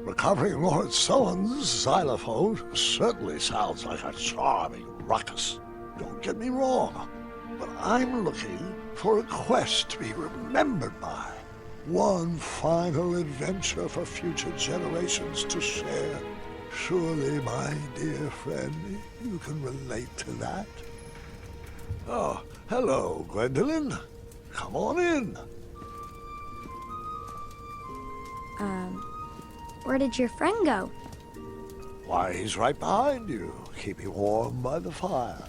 Recovering Lord Sullen's xylophone certainly sounds like a charming ruckus. Don't get me wrong, but I'm looking for a quest to be remembered by. One final adventure for future generations to share. Surely, my dear friend, you can relate to that. Oh, hello, Gwendolyn. Come on in. Where did your friend go? Why, he's right behind you, keeping warm by the fire.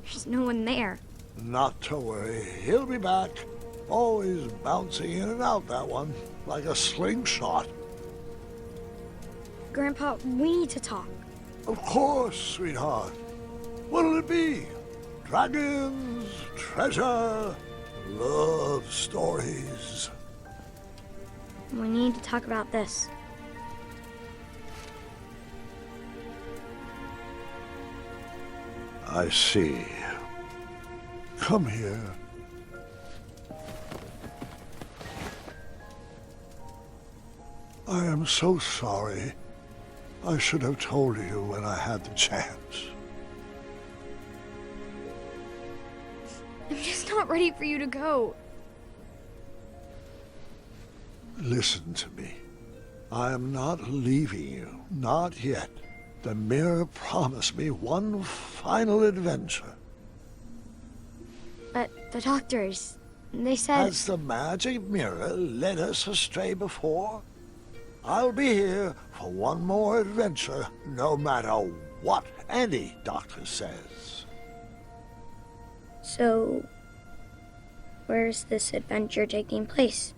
There's no one there. Not to worry, he'll be back. Always bouncing in and out, that one, like a slingshot. Grandpa, we need to talk. Of course, sweetheart. What'll it be? Dragons, treasure, love stories. We need to talk about this. I see. Come here. I am so sorry. I should have told you when I had the chance. I'm just not ready for you to go. Listen to me. I am not leaving you, not yet. The mirror promised me one final adventure. But the doctors, they said... Has the magic mirror led us astray before? I'll be here for one more adventure, no matter what any doctor says. So, where's this adventure taking place?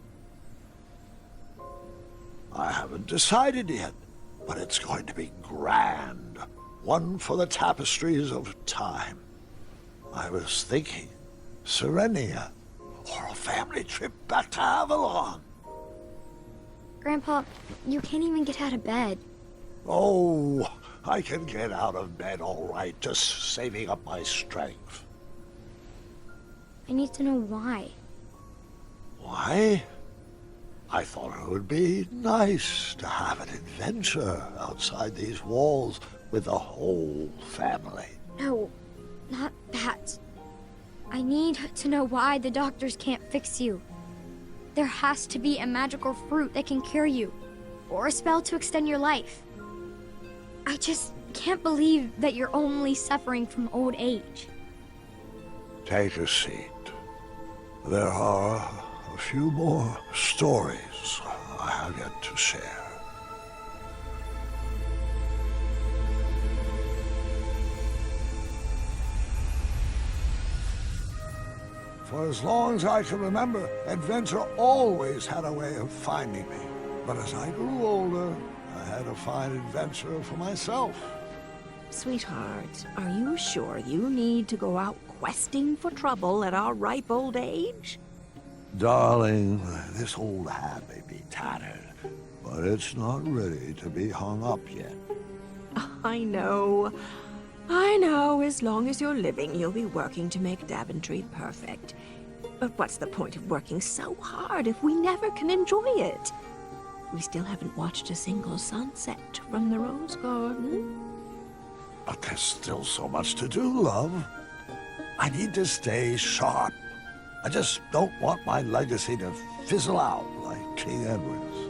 I haven't decided yet, but it's going to be grand. One for the tapestries of time. I was thinking Serenia, or a family trip back to Avalon. Grandpa, you can't even get out of bed. Oh, I can get out of bed all right, just saving up my strength. I need to know why. Why? I thought it would be nice to have an adventure outside these walls with the whole family. No, not that. I need to know why the doctors can't fix you. There has to be a magical fruit that can cure you, or a spell to extend your life. I just can't believe that you're only suffering from old age. Take a seat. There are a few more stories I have yet to share. For as long as I can remember, adventure always had a way of finding me. But as I grew older, I had to find adventure for myself. Sweetheart, are you sure you need to go out questing for trouble at our ripe old age? Darling, this old hat may be tattered, but it's not ready to be hung up yet. I know. I know. As long as you're living, you'll be working to make Daventry perfect. But what's the point of working so hard if we never can enjoy it? We still haven't watched a single sunset from the Rose Garden. But there's still so much to do, love. I need to stay sharp. I just don't want my legacy to fizzle out like King Edward's.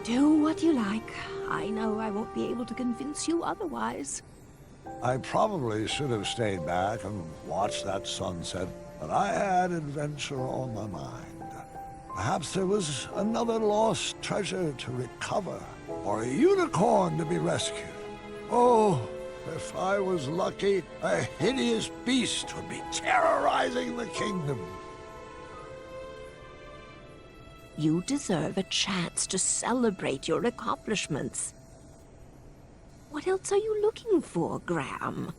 Do what you like. I know I won't be able to convince you otherwise. I probably should have stayed back and watched that sunset, but I had adventure on my mind. Perhaps there was another lost treasure to recover, or a unicorn to be rescued. Oh, if I was lucky, a hideous beast would be terrorizing the kingdom. You deserve a chance to celebrate your accomplishments. What else are you looking for, Graham?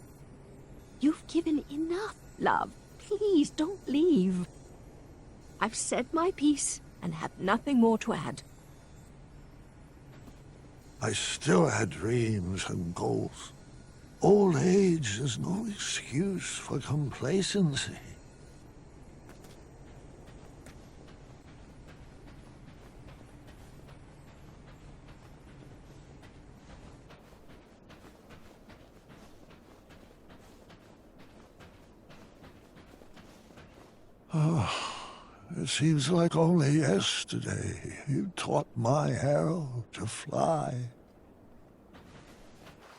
You've given enough, love. Please don't leave. I've said my piece. and have nothing more to add. I still had dreams and goals. Old age is no excuse for complacency. It seems like only yesterday you taught my arrow to fly.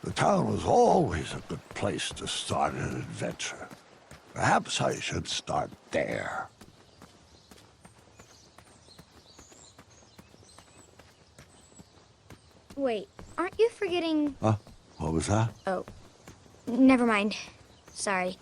The town was always a good place to start an adventure. Perhaps I should start there. Wait, aren't you forgetting... Huh? What was that? Oh, never mind. Sorry.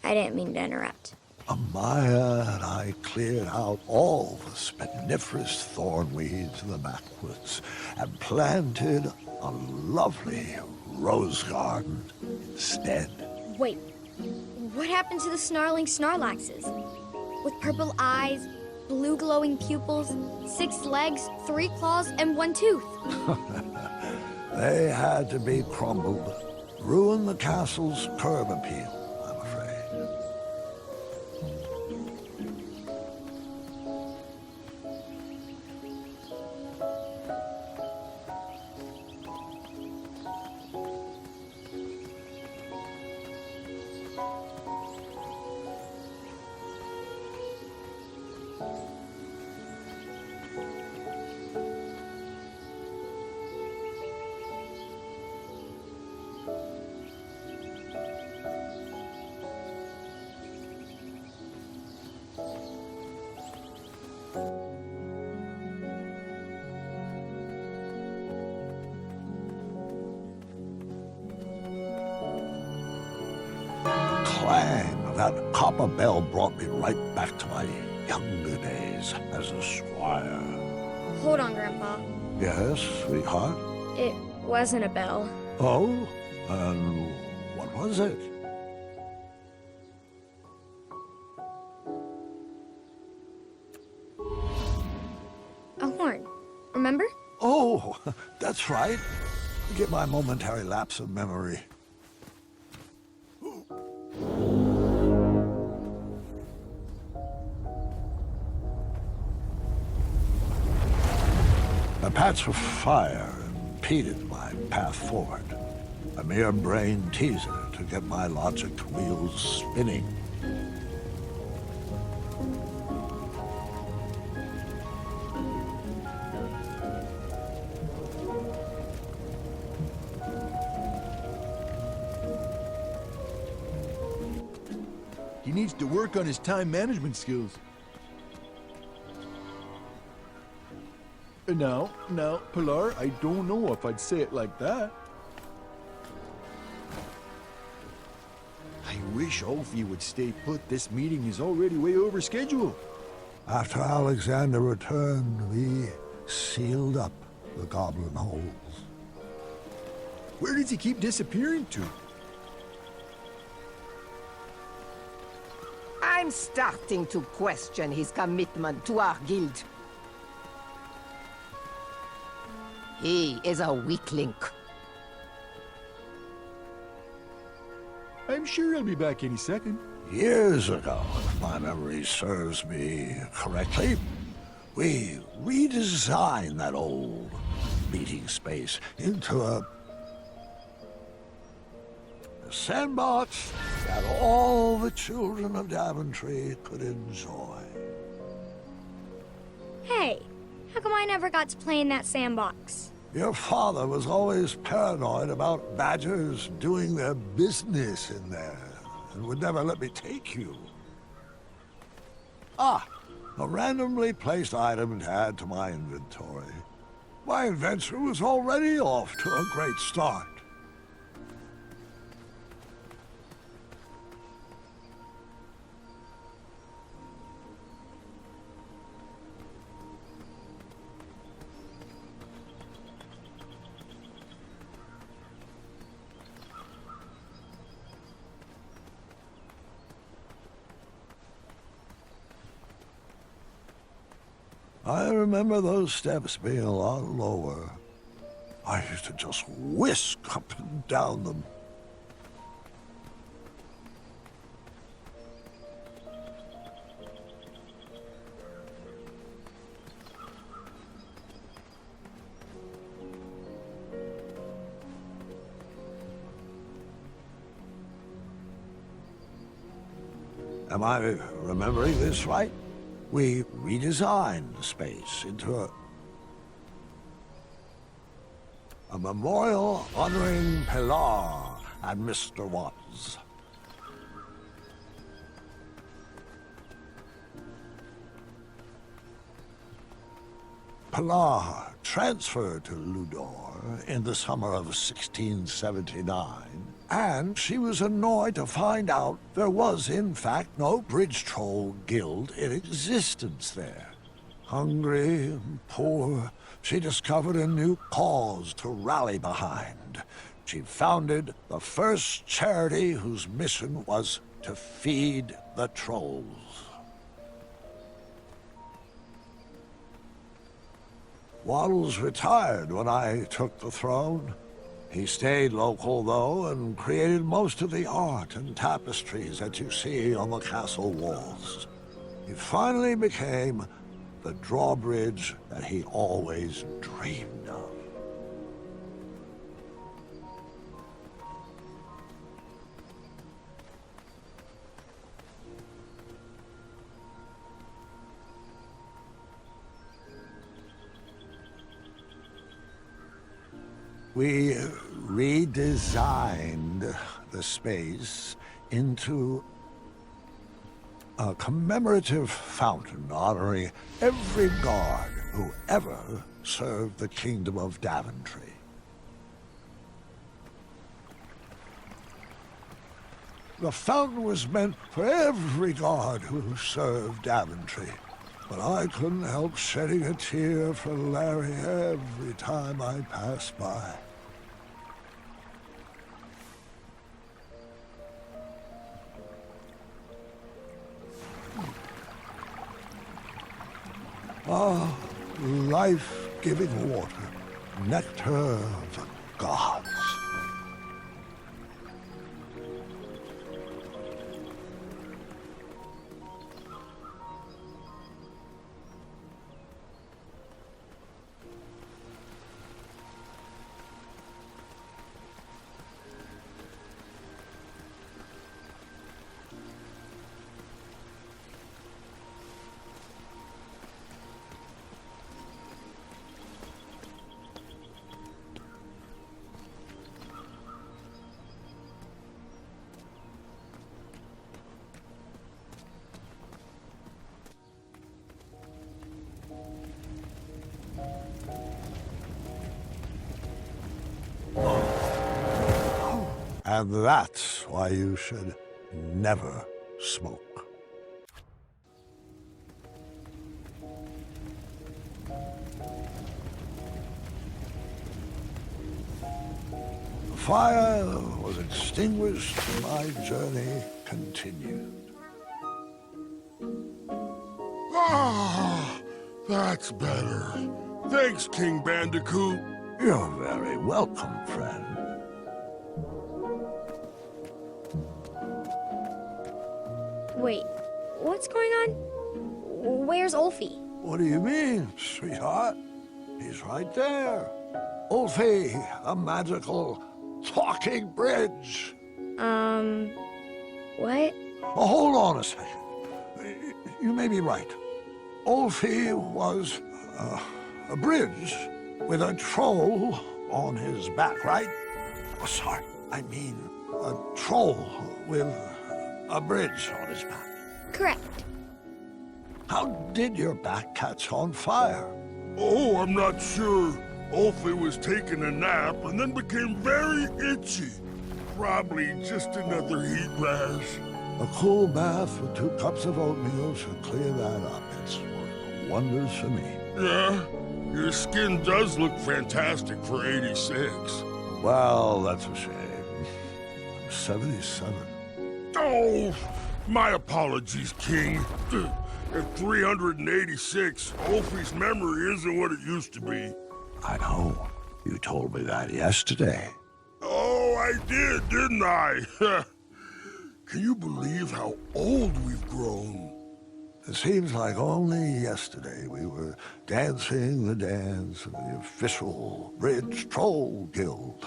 I didn't mean to interrupt. Amaya and I cleared out all the spiniferous thornweeds in the backwoods and planted a lovely rose garden instead. Wait, what happened to the snarling Snarlaxes? With purple eyes, blue glowing pupils, 6 legs, 3 claws, and 1 tooth. They had to be crumbled. Ruin the castle's curb appeal, I'm afraid. Clang, that copper bell brought me right back to my younger days as a squire. Hold on, Grandpa. Yes, sweetheart? It wasn't a bell. Oh? And what was it? A horn. Remember? Oh, that's right. Forgive my momentary lapse of memory. A patch of fire impeded my path forward. A mere brain teaser to get my logic wheels spinning. He needs to work on his time management skills. Now, Pilar, I don't know if I'd say it like that. I wish Ophi would stay put. This meeting is already way over schedule. After Alexander returned, we sealed up the goblin holes. Where does he keep disappearing to? I'm starting to question his commitment to our guild. He is a weak link. I'm sure he'll be back any second. Years ago, if my memory serves me correctly, we redesigned that old meeting space into a sandbox that all the children of Daventry could enjoy. Hey, how come I never got to play in that sandbox? Your father was always paranoid about badgers doing their business in there and would never let me take you. Ah, a randomly placed item to add to my inventory. My adventure was already off to a great start. I remember those steps being a lot lower. I used to just whisk up and down them. Am I remembering this right? We redesigned the space into a memorial honoring Pilar and Mr. Watts. Pilar transferred to Ludor in the summer of 1679, and she was annoyed to find out there was, in fact, no bridge troll guild in existence there. Hungry and poor, she discovered a new cause to rally behind. She founded the first charity whose mission was to feed the trolls. Waddles retired when I took the throne. He stayed local, though, and created most of the art and tapestries that you see on the castle walls. He finally became the drawbridge that he always dreamed of. We redesigned the space into a commemorative fountain honoring every guard who ever served the Kingdom of Daventry. The fountain was meant for every guard who served Daventry. But I couldn't help shedding a tear for Larry every time I passed by. Ah, life-giving water, nectar of the gods. And that's why you should never smoke. The fire was extinguished and my journey continued. Ah, that's better. Thanks, King Bandicoot. You're very welcome, friend. Wait, what's going on? Where's Ulfie? What do you mean, sweetheart? He's right there. Ulfie, a magical talking bridge. What? Oh, hold on a second. You may be right. Ulfie was a bridge with a troll on his back, right? Oh, sorry, I mean a troll with a bridge on his back. Correct. How did your back catch on fire? Oh, I'm not sure. Ulfie was taking a nap and then became very itchy. Probably just another heat rash. A cool bath with 2 cups of oatmeal should clear that up. It's worked wonders for me. Yeah, your skin does look fantastic for 86. Well, that's a shame. I'm 77. Oh, my apologies, King. At 386, Ophi's memory isn't what it used to be. I know. You told me that yesterday. Oh, I did, didn't I? Can you believe how old we've grown? It seems like only yesterday we were dancing the dance of the official Bridge Troll Guild.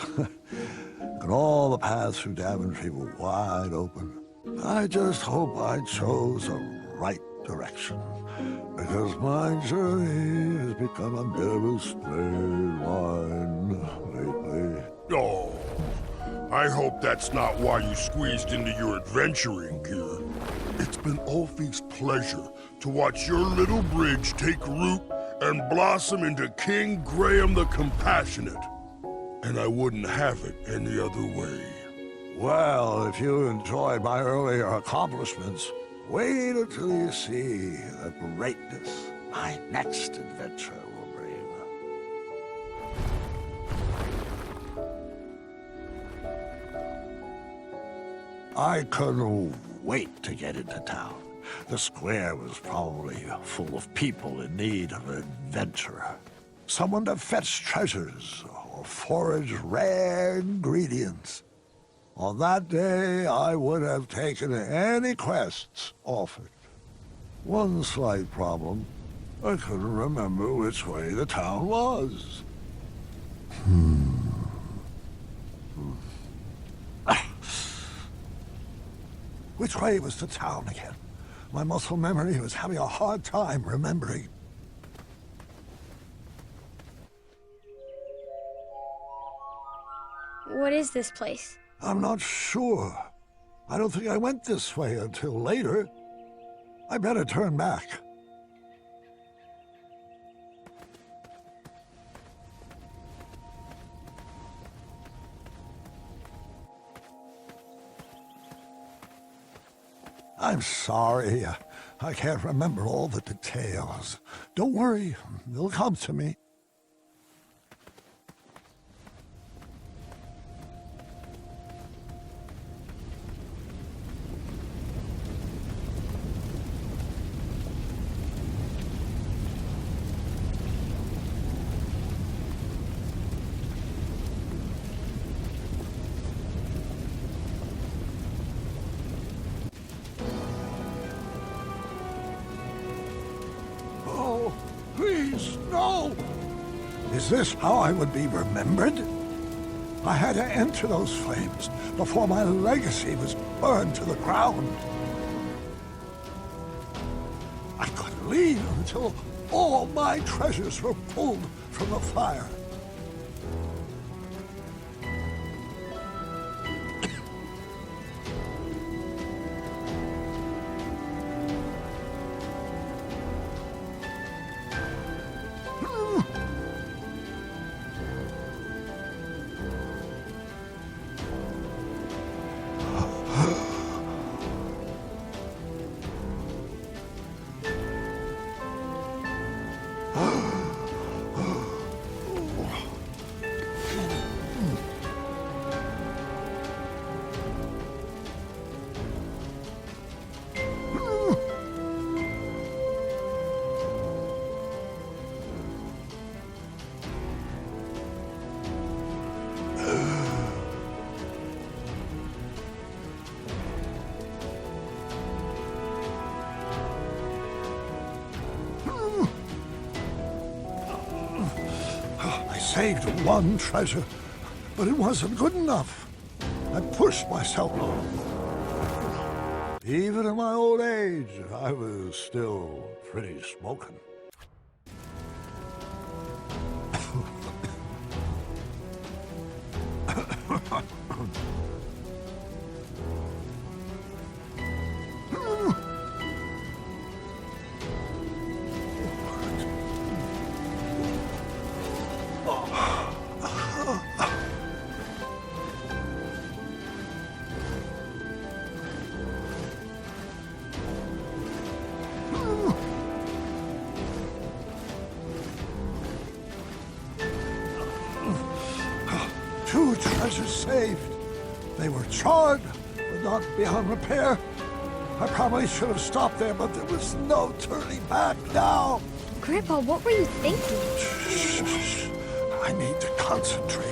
And all the paths through Daventry were wide open. I just hope I chose the right direction, because my journey has become a bit of a straight line lately. Oh, I hope that's not why you squeezed into your adventuring gear. It's been Ulfi's pleasure to watch your little bridge take root and blossom into King Graham the Compassionate. And I wouldn't have it any other way. Well, if you enjoyed my earlier accomplishments, wait until you see the greatness my next adventure will bring. I couldn't wait to get into town. The square was probably full of people in need of an adventurer. Someone to fetch treasures or forage rare ingredients. On that day, I would have taken any quests offered. One slight problem. I couldn't remember which way the town was. Which way was the town again? My muscle memory was having a hard time remembering. What is this place? I'm not sure. I don't think I went this way until later. I better turn back. I'm sorry. I can't remember all the details. Don't worry, they'll come to me. Please, no! Is this how I would be remembered? I had to enter those flames before my legacy was burned to the ground. I couldn't leave until all my treasures were pulled from the fire. I saved one treasure, but it wasn't good enough. I pushed myself. Even in my old age, I was still pretty smoking. Two treasures saved. They were charred, but not beyond repair. I probably should have stopped there, but there was no turning back now. Grandpa, what were you thinking? Shh. I need to concentrate.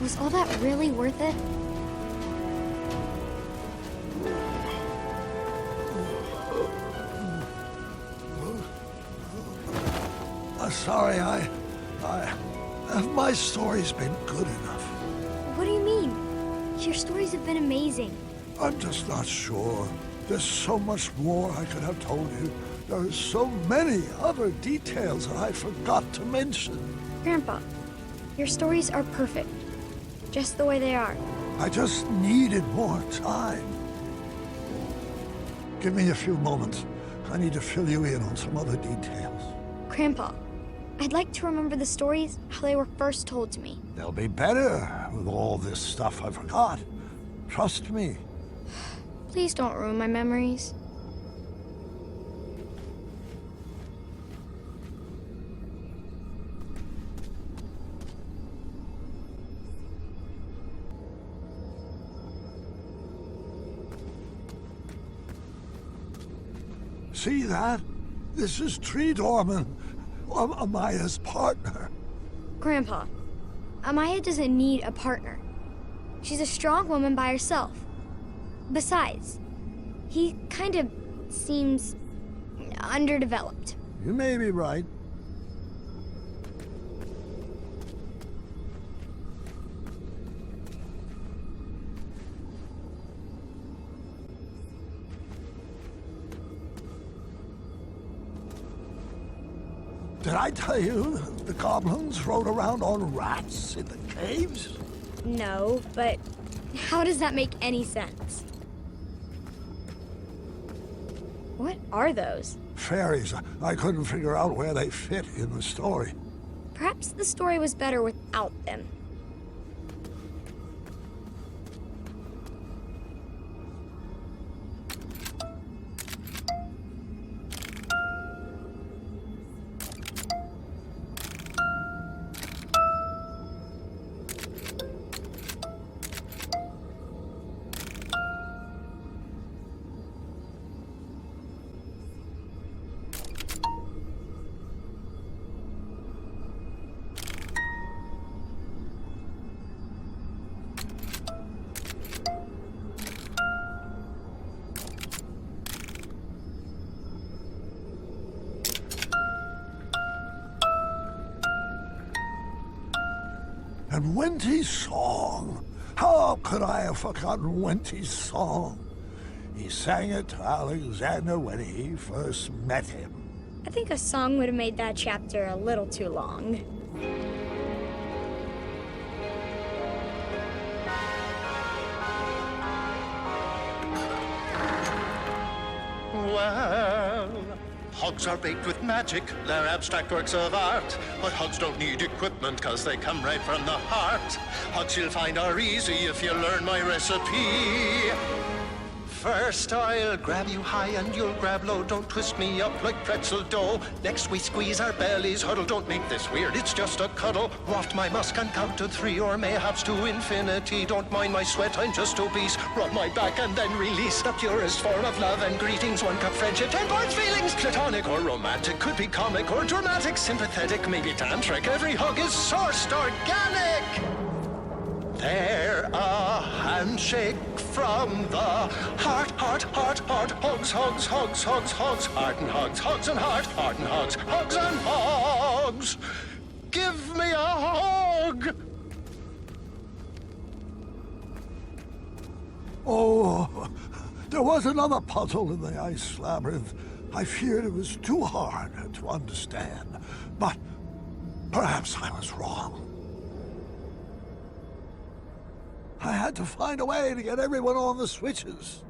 Was all that really worth it? Sorry, have my stories been good enough? What do you mean? Your stories have been amazing. I'm just not sure. There's so much more I could have told you. There are so many other details that I forgot to mention. Grandpa, your stories are perfect. Just the way they are. I just needed more time. Give me a few moments. I need to fill you in on some other details. Grandpa, I'd like to remember the stories how they were first told to me. They'll be better with all this stuff I forgot. Trust me. Please don't ruin my memories. See that? This is Tree Dorman, Amaya's partner. Grandpa, Amaya doesn't need a partner. She's a strong woman by herself. Besides, he kind of seems underdeveloped. You may be right. Did I tell you the goblins rode around on rats in the caves? No, but how does that make any sense? What are those? Fairies. I couldn't figure out where they fit in the story. Perhaps the story was better without them. And Wenty's song. How could I have forgotten Wenty's song? He sang it to Alexander when he first met him. I think a song would have made that chapter a little too long. Well, hugs are baked with magic, they're abstract works of art. But hugs don't need equipment, cause they come right from the heart. Hugs you'll find are easy if you learn my recipe. First I'll grab you high and you'll grab low. Don't twist me up like pretzel dough. Next we squeeze our bellies, huddle. Don't make this weird, it's just a cuddle. Waft my musk and count to 3 or mayhaps to infinity. Don't mind my sweat, I'm just obese. Rub my back and then release. The purest form of love and greetings. 1 cup friendship, 10 parts feelings. Platonic or romantic, could be comic or dramatic. Sympathetic, maybe tantric. Every hug is sourced organic. They're a handshake from the heart, heart, heart, heart. Hugs, hugs, hugs, hugs, hugs. Heart and hugs, hugs and heart. Heart and hugs, hugs and hugs. Give me a hug. Oh, there was another puzzle in the ice labyrinth. I feared it was too hard to understand, but perhaps I was wrong. I had to find a way to get everyone on the switches.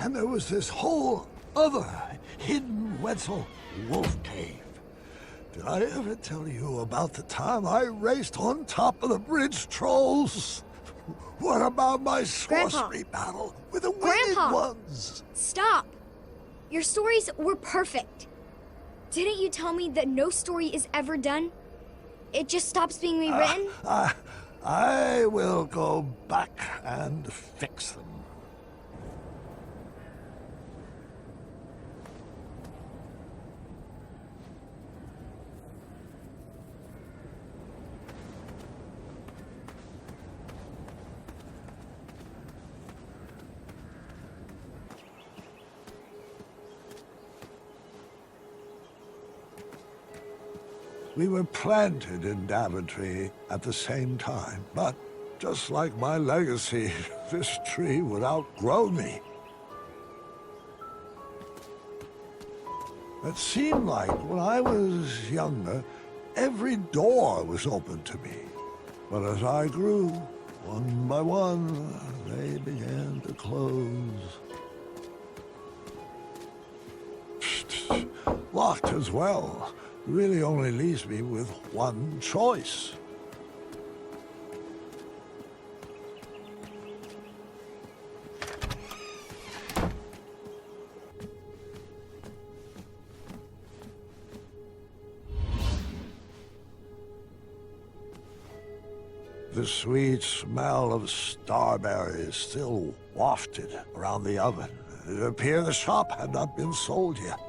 And there was this whole other hidden Wetzel wolf cave. Did I ever tell you about the time I raced on top of the bridge trolls? What about my sorcery battle with the winged ones? Stop! Your stories were perfect. Didn't you tell me that no story is ever done? It just stops being rewritten? I will go back and fix them. We were planted in Daventry at the same time, but just like my legacy, this tree would outgrow me. It seemed like when I was younger, every door was open to me. But as I grew, one by one, they began to close. Locked as well. Really only leaves me with one choice. The sweet smell of starberries still wafted around the oven. It appeared the shop had not been sold yet.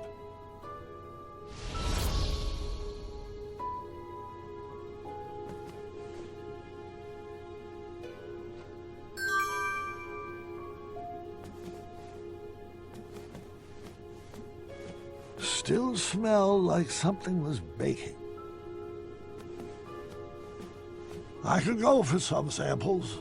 Still smelled like something was baking. I could go for some samples.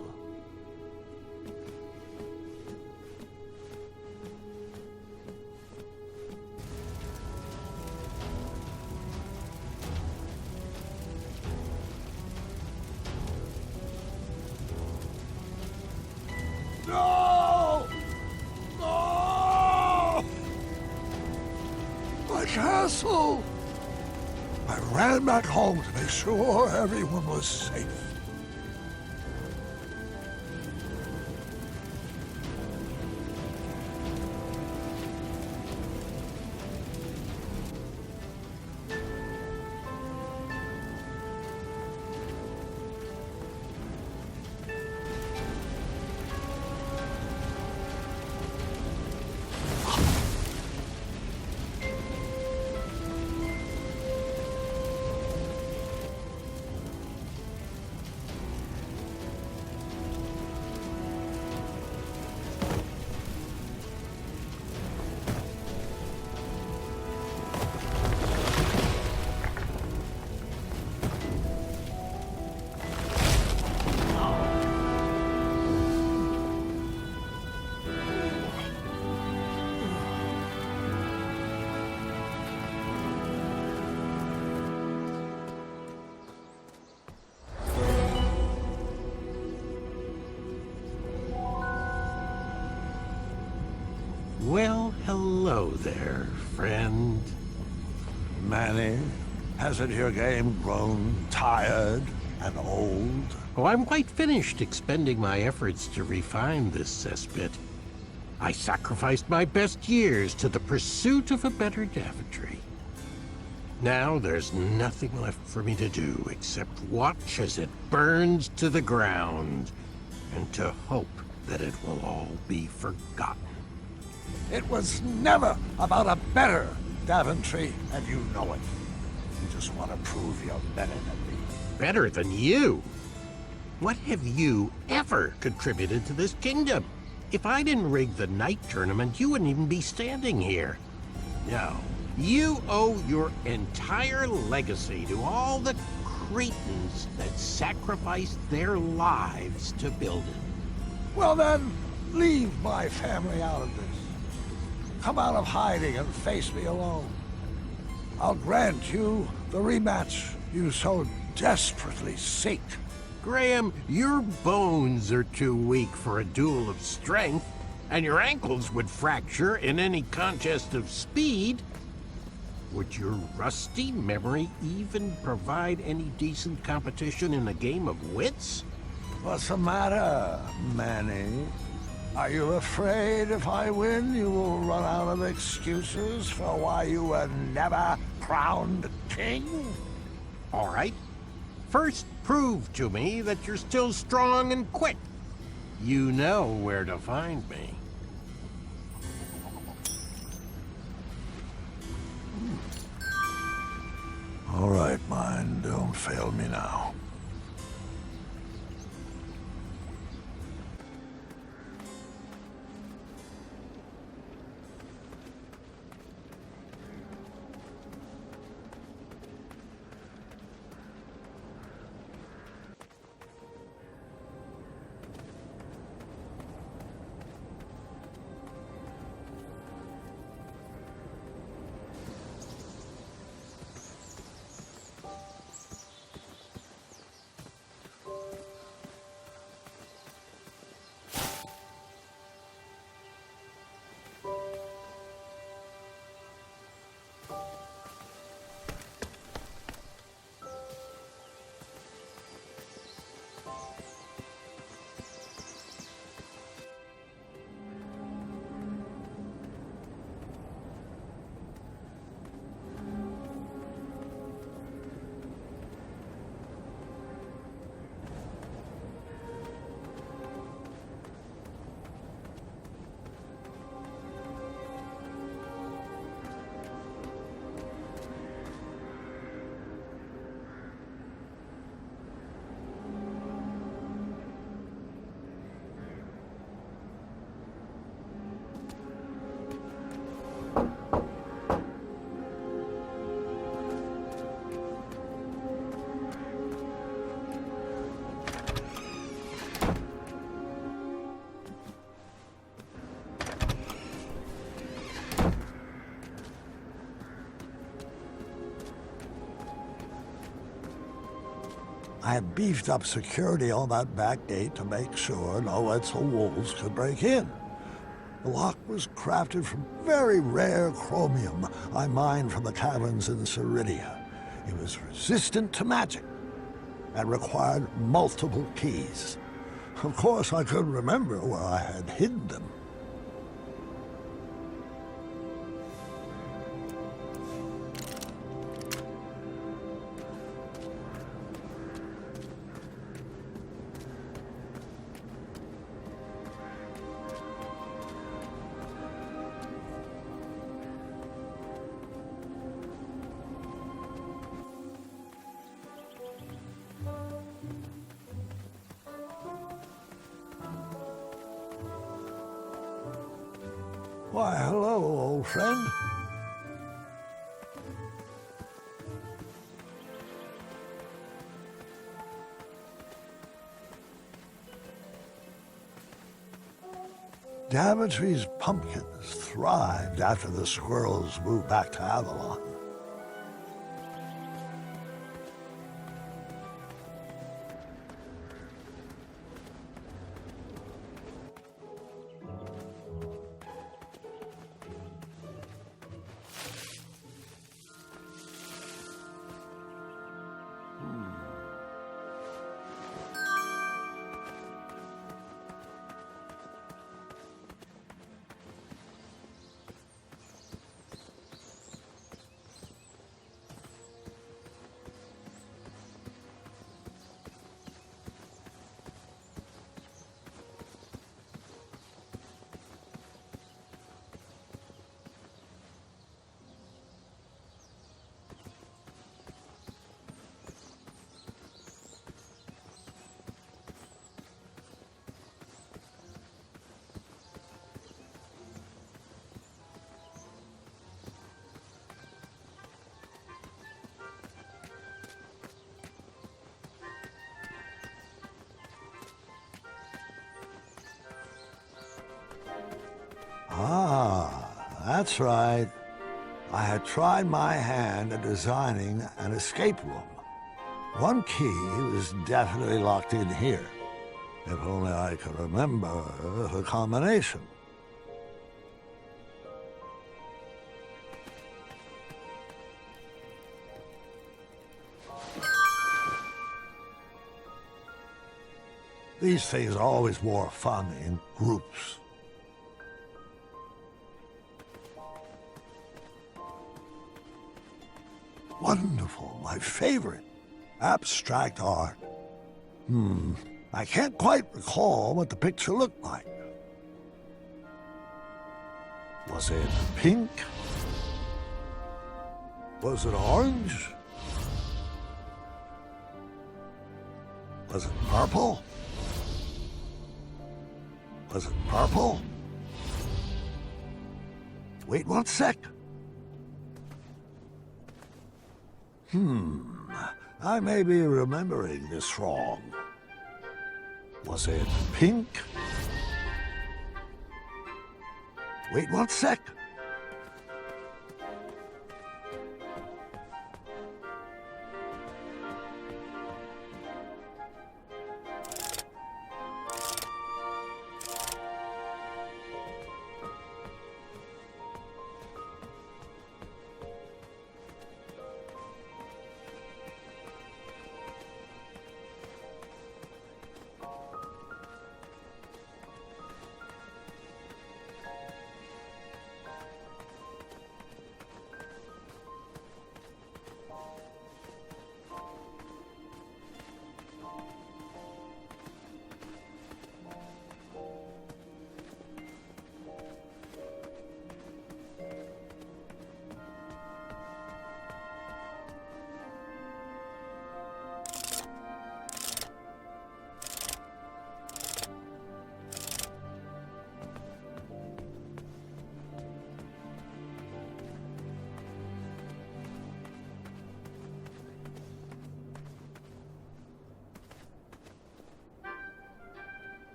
No! No! My castle! I ran back home to make sure everyone was safe. Well, hello there, friend. Manny, hasn't your game grown tired and old? Oh, I'm quite finished expending my efforts to refine this cesspit. I sacrificed my best years to the pursuit of a better Daventry. Now there's nothing left for me to do except watch as it burns to the ground and to hope that it will all be forgotten. It was never about a better Daventry, and you know it. You just want to prove you're better than me. Better than you? What have you ever contributed to this kingdom? If I didn't rig the night tournament, you wouldn't even be standing here. No, you owe your entire legacy to all the cretins that sacrificed their lives to build it. Well then, leave my family out of this. Come out of hiding and face me alone. I'll grant you the rematch you so desperately seek. Graham, your bones are too weak for a duel of strength. and your ankles would fracture in any contest of speed, would your rusty memory even provide any decent competition in a game of wits? What's the matter, Manny? Are you afraid if I win, you will run out of excuses for why you were never crowned king? All right. First, prove to me that you're still strong and quick. You know where to find me. All right, mind, don't fail me now. I had beefed up security on that back gate to make sure no Etzel wolves could break in. The lock was crafted from very rare chromium I mined from the caverns in Ceridia. It was resistant to magic and required multiple keys. Of course, I couldn't remember where I had hidden them. Why, hello, old friend. Daventry's pumpkins thrived after the squirrels moved back to Avalon. Ah, that's right. I had tried my hand at designing an escape room. One key was definitely locked in here. If only I could remember the combination. These things are always more fun in groups. Wonderful, my favorite. Abstract art. I can't quite recall what the picture looked like. Was it pink? Was it orange? Was it purple? Was it purple? Wait 1 sec. I may be remembering this wrong. Was it pink? Wait 1 sec.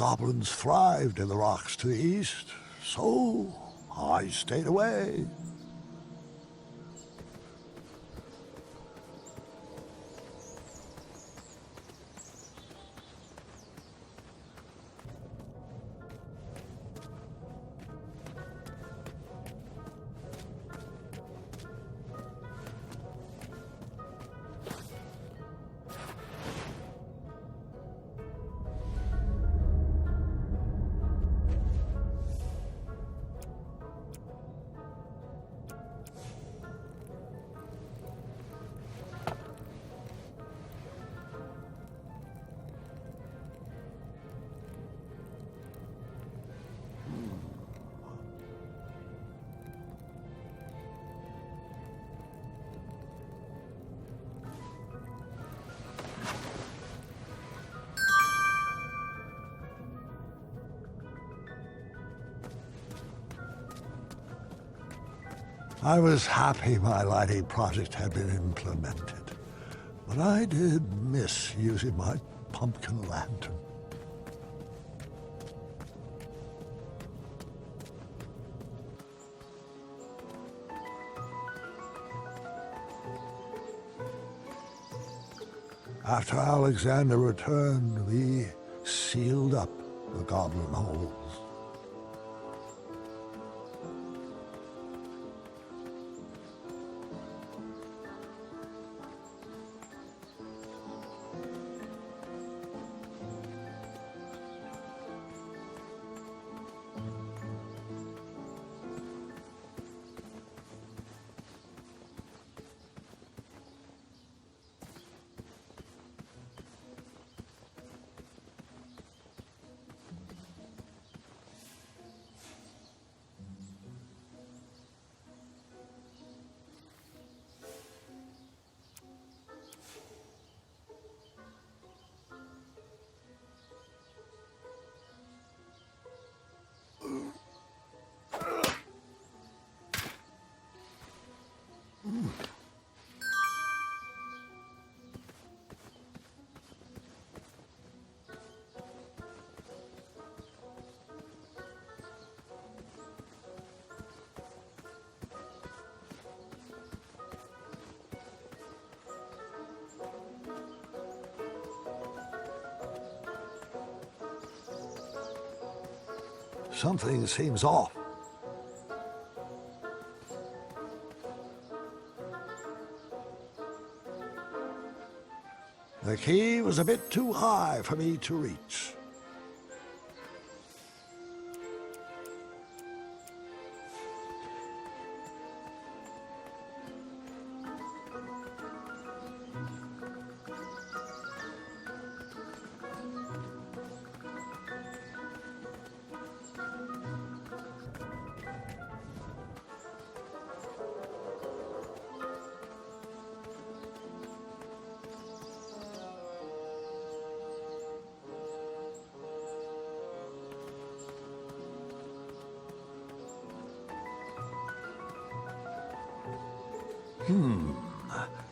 Goblins thrived in the rocks to the east, so I stayed away. I was happy my lighting project had been implemented, but I did miss using my pumpkin lantern. After Alexander returned, we sealed up the goblin holes. Something seems off. The key was a bit too high for me to reach.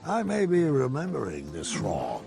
I may be remembering this wrong.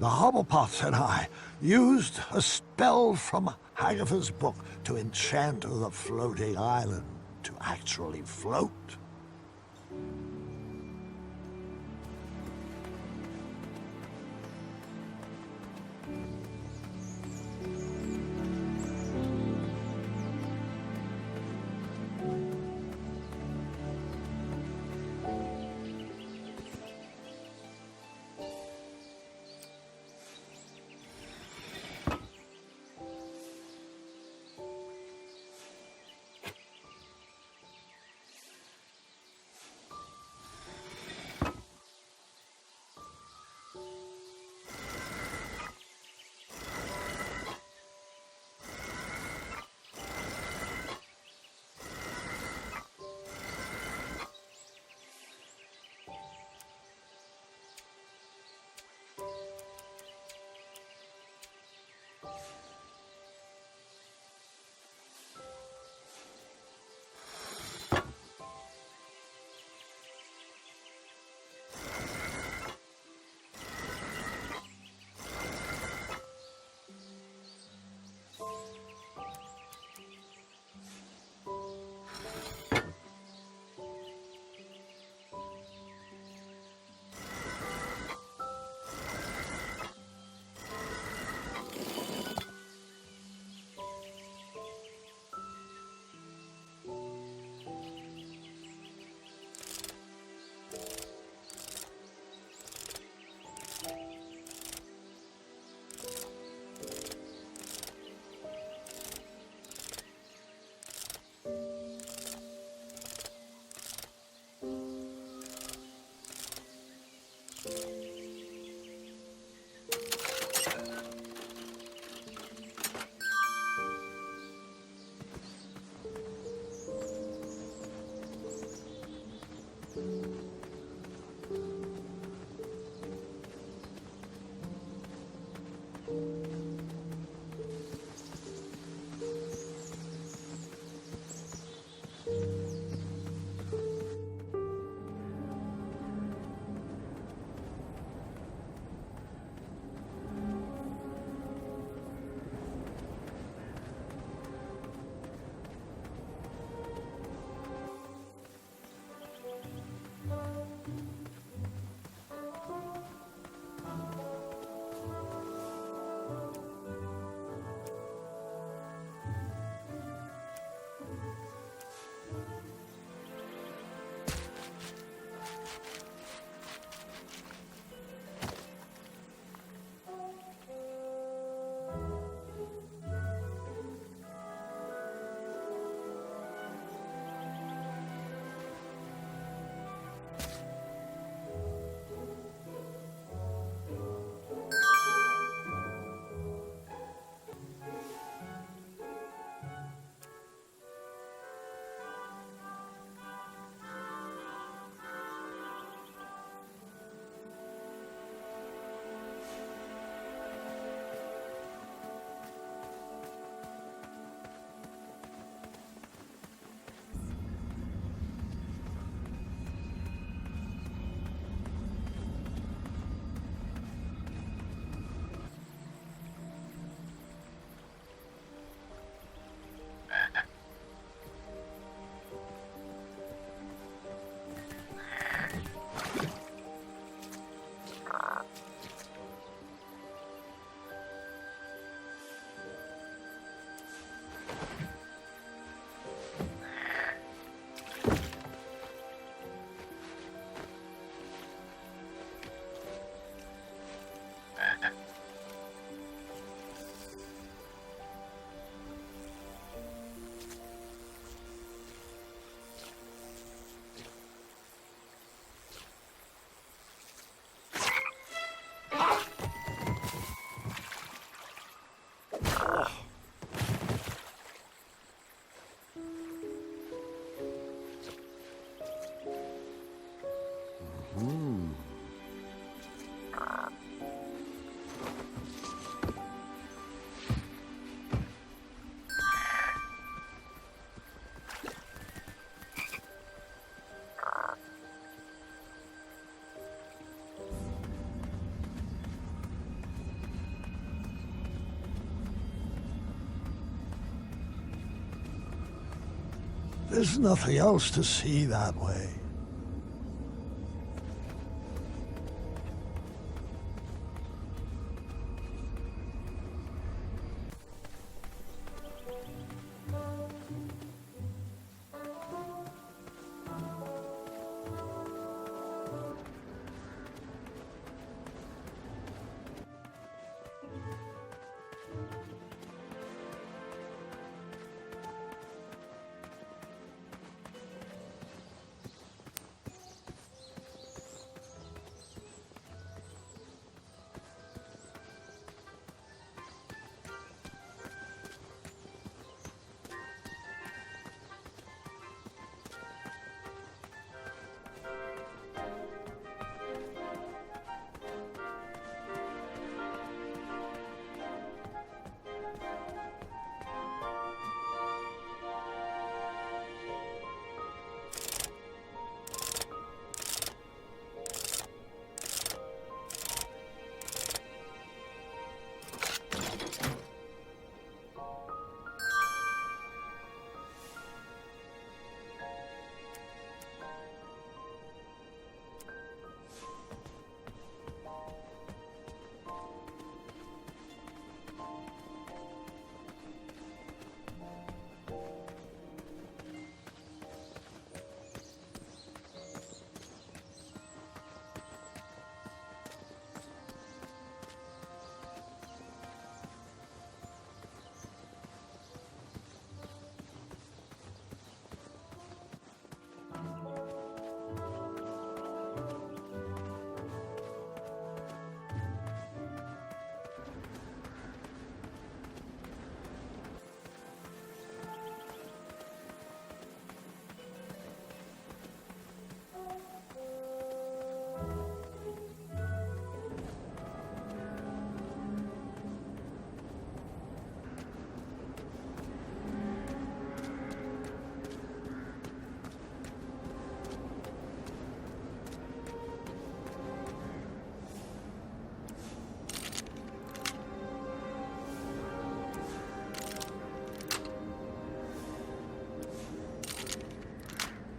The Hobblepots and I used a spell from Agatha's book to enchant the floating island to actually float. There's nothing else to see that way.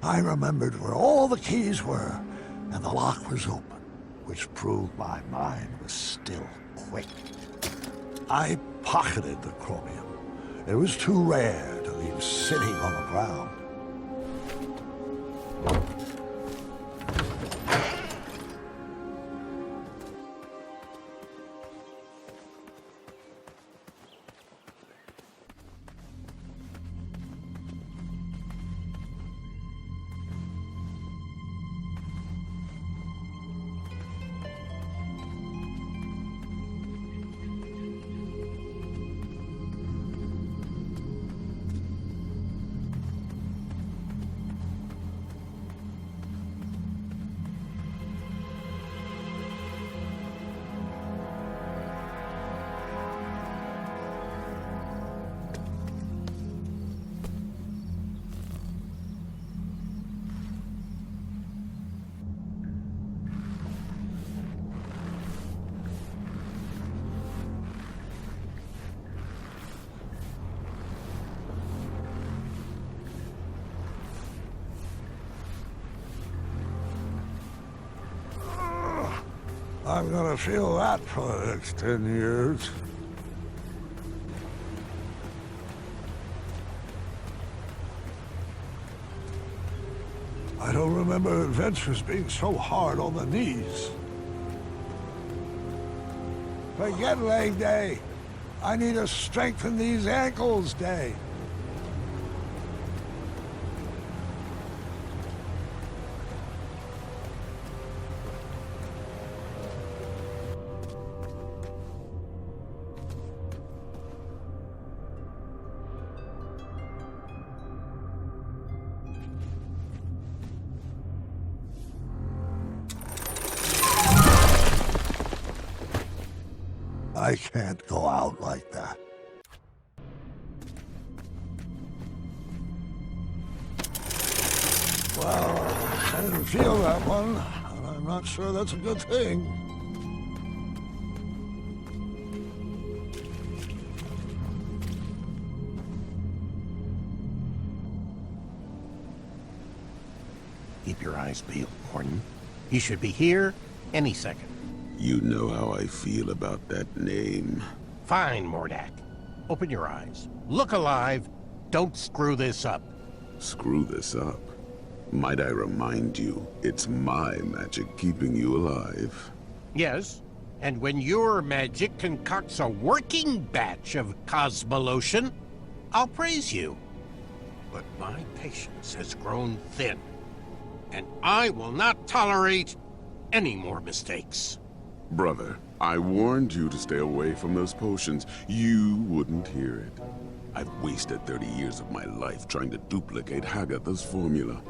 I remembered where all the keys were, and the lock was open, which proved my mind was still quick. I pocketed the chromium. It was too rare to leave sitting on the ground. I'm gonna feel that for the next 10 years. I don't remember adventures being so hard on the knees. Forget leg day. I need to strengthen these ankles day. I can't go out like that. Well, I didn't feel that one, and I'm not sure that's a good thing. Keep your eyes peeled, Morton. He should be here any second. You know how I feel about that name. Fine, Mordak. Open your eyes. Look alive. Don't screw this up. Screw this up? Might I remind you, it's my magic keeping you alive. Yes, and when your magic concocts a working batch of cosmolotion, I'll praise you. But my patience has grown thin, and I will not tolerate any more mistakes. Brother, I warned you to stay away from those potions. You wouldn't hear it. I've wasted 30 years of my life trying to duplicate Hagatha's formula.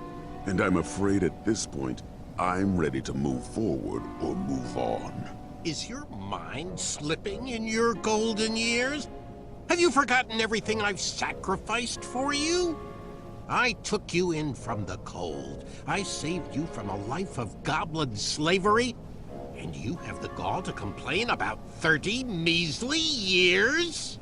And I'm afraid at this point, I'm ready to move forward or move on. Is your mind slipping in your golden years? Have you forgotten everything I've sacrificed for you? I took you in from the cold. I saved you from a life of goblin slavery. And you have the gall to complain about 30 measly years?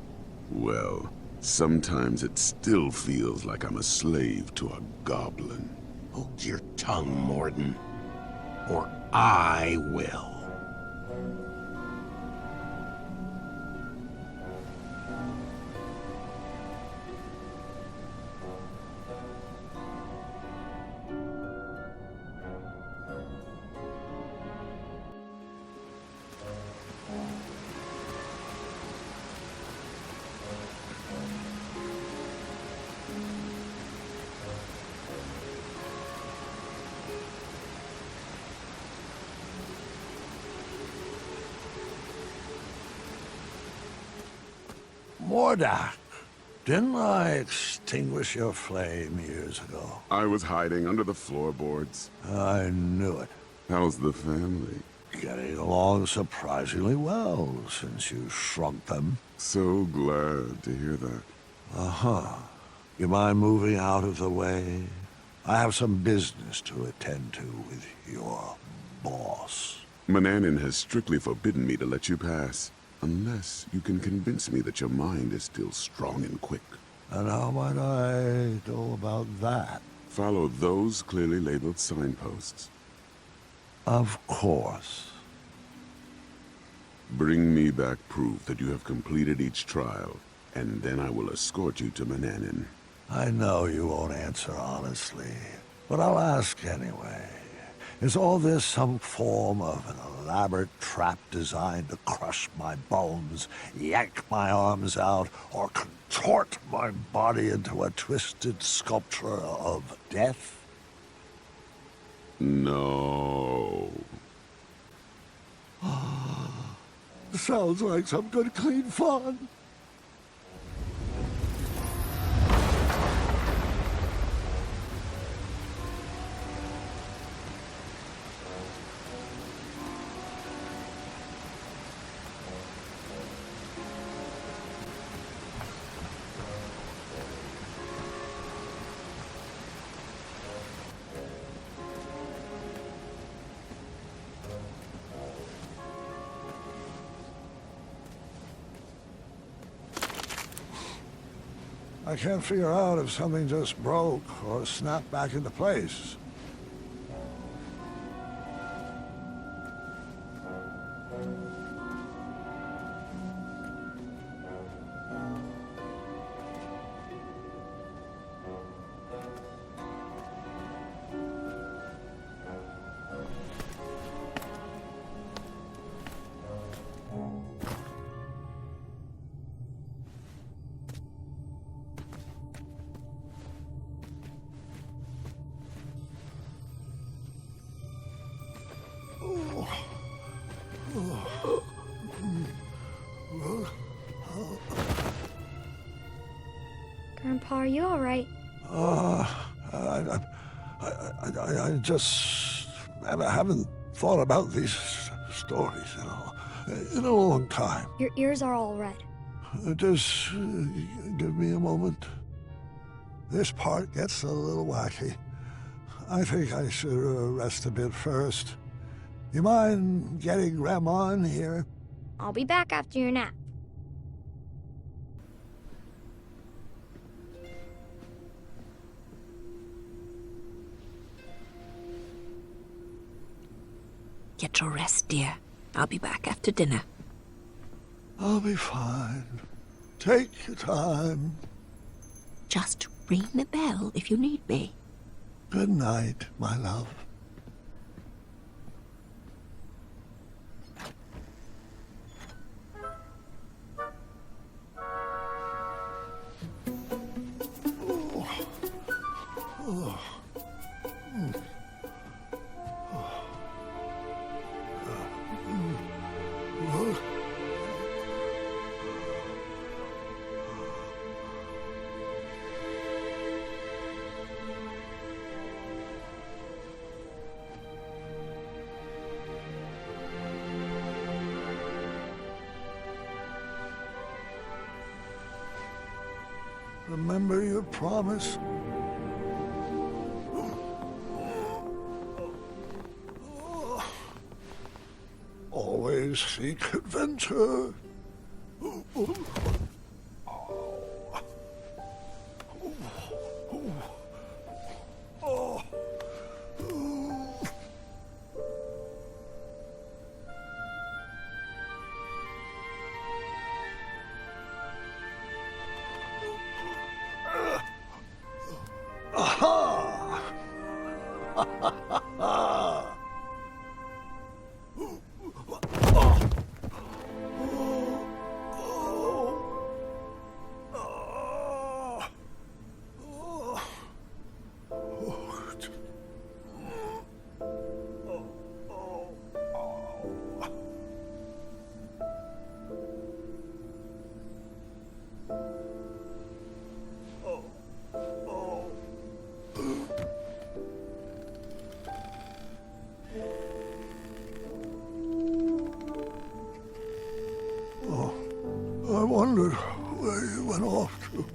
Well, sometimes it still feels like I'm a slave to a goblin. Hold your tongue, Morton, or I will. Mordak, didn't I extinguish your flame years ago? I was hiding under the floorboards. I knew it. How's the family? Getting along surprisingly well since you shrunk them. So glad to hear that. Uh-huh. You mind moving out of the way? I have some business to attend to with your boss. Mananin has strictly forbidden me to let you pass. Unless you can convince me that your mind is still strong and quick. And how might I go about that? Follow those clearly labeled signposts. Of course. Bring me back proof that you have completed each trial, and then I will escort you to Mananin. I know you won't answer honestly, but I'll ask anyway. Is all this some form of an elaborate trap designed to crush my bones, yank my arms out, or contort my body into a twisted sculpture of death? No. Sounds like some good clean fun. I can't figure out if something just broke or snapped back into place. Grandpa, are you all right? I just haven't thought about these stories, in a long time. Your ears are all red. Just give me a moment. This part gets a little wacky. I think I should rest a bit first. You mind getting Grandma in here? I'll be back after your nap. Get your rest, dear. I'll be back after dinner. I'll be fine. Take your time. Just ring the bell if you need me. Good night, my love. Remember your promise? Always seek adventure. I wondered where you went off to.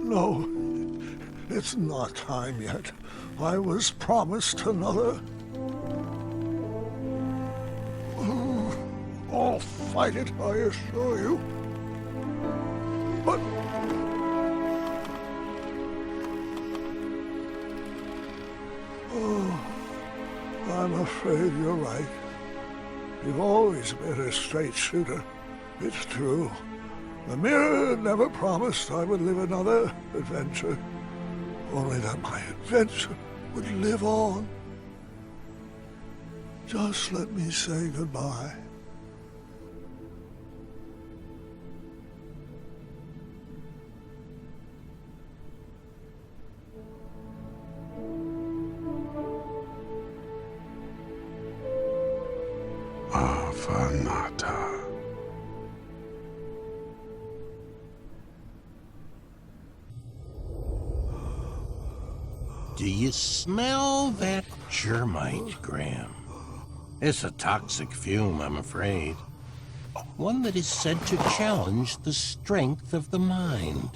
No, it's not time yet. I was promised another. I'll fight it, I assure you. But... I'm afraid you're right. You've always been a straight shooter. It's true. The mirror never promised I would live another adventure. Only that my adventure would live on. Just let me say goodbye. Do you smell that germite, Graham? It's a toxic fume, I'm afraid. One that is said to challenge the strength of the mind.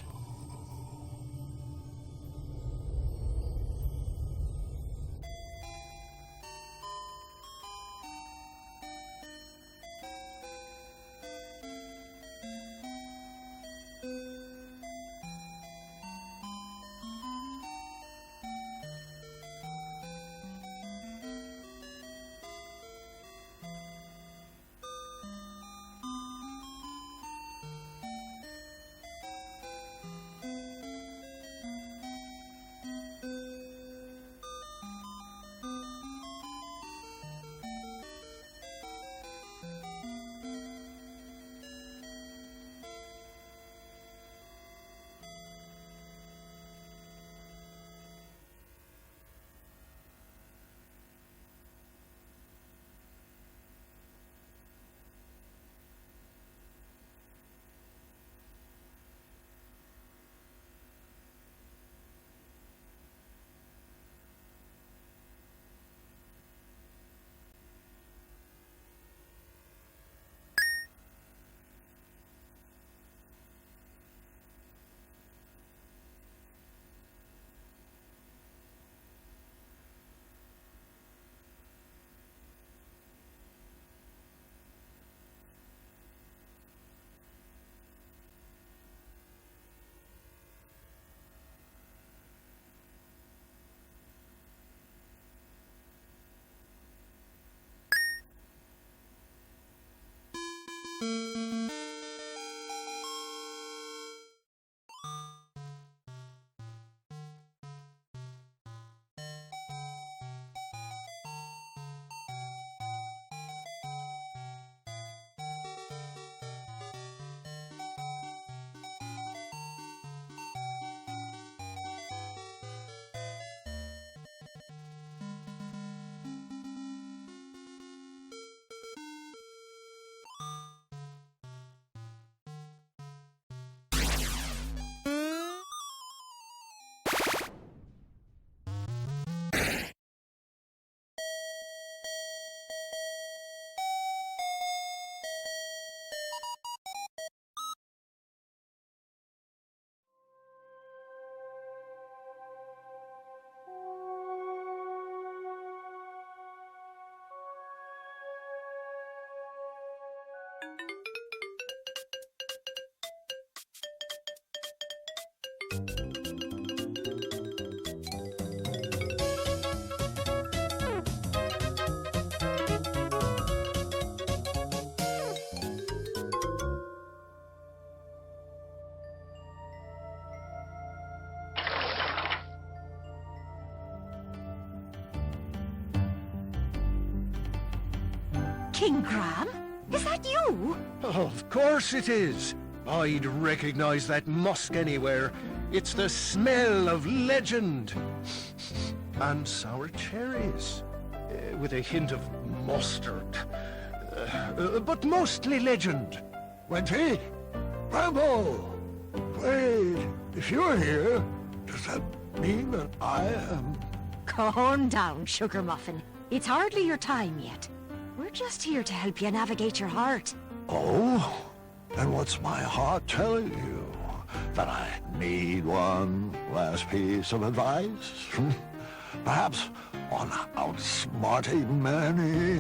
King Graham? Is that you? Of course it is. I'd recognize that musk anywhere. It's the smell of legend. And sour cherries. With a hint of mustard. But mostly legend. Wenty? Rambo! Wait, if you're here, does that mean that I am... Calm down, Sugar Muffin. It's hardly your time yet. We're just here to help you navigate your heart. Oh? Then what's my heart telling you? That I need one last piece of advice? Perhaps on outsmarting many?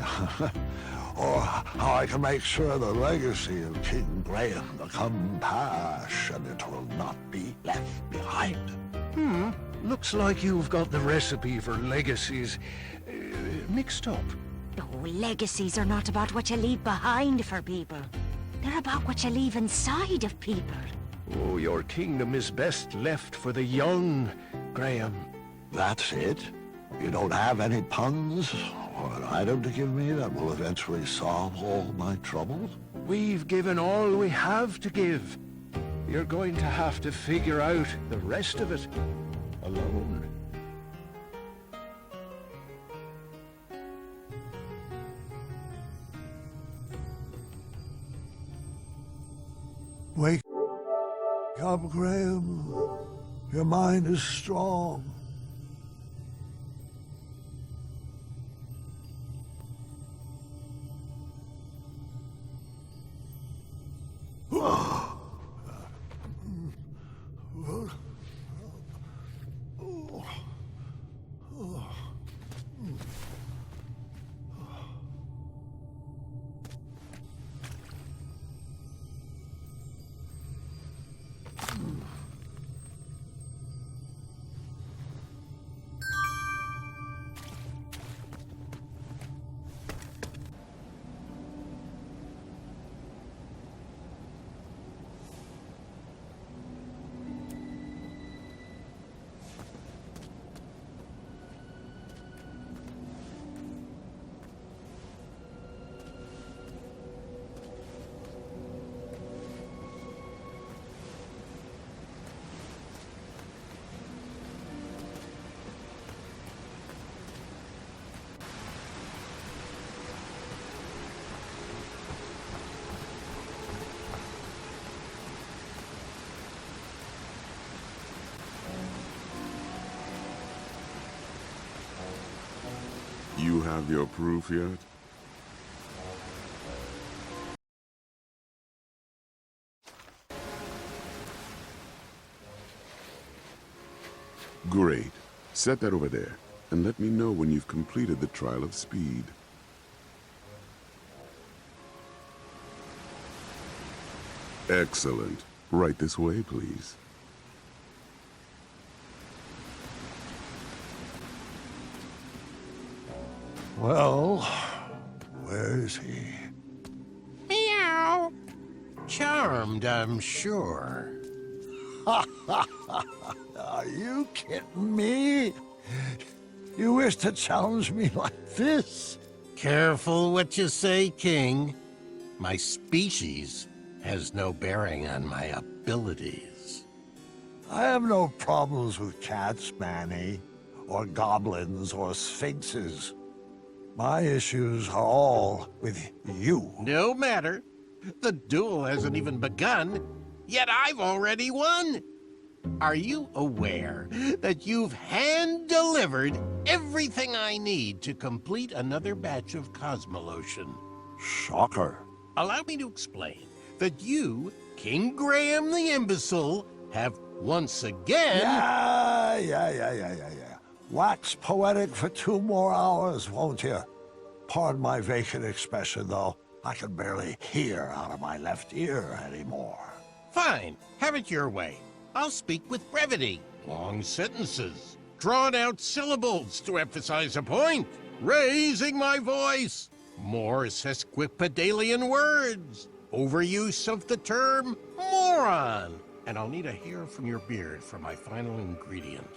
Or how I can make sure the legacy of King Graham become passionate will not be left behind? Looks like you've got the recipe for legacies mixed up. Oh, legacies are not about what you leave behind for people. They're about what you leave inside of people. Oh, your kingdom is best left for the young, Graham. That's it? You don't have any puns or an item to give me that will eventually solve all my troubles? We've given all we have to give. You're going to have to figure out the rest of it alone. Wake up, Graham. Your mind is strong. You have your proof yet? Great. Set that over there, and let me know when you've completed the trial of speed. Excellent. Right this way, please. Well, where is he? Meow. Charmed, I'm sure. Are you kidding me? You wish to challenge me like this? Careful what you say, King. My species has no bearing on my abilities. I have no problems with cats, Manny, or goblins, or sphinxes. My issues are all with you. No matter. The duel hasn't even begun, yet I've already won. Are you aware that you've hand-delivered everything I need to complete another batch of Cosmolotion? Shocker. Allow me to explain that you, King Graham the Imbecile, have once again... Yeah. Wax poetic for 2 more hours, won't you? Pardon my vacant expression, though. I can barely hear out of my left ear anymore. Fine. Have it your way. I'll speak with brevity. Long sentences. Drawn-out syllables to emphasize a point. Raising my voice. More sesquipedalian words. Overuse of the term moron. And I'll need a hair from your beard for my final ingredient.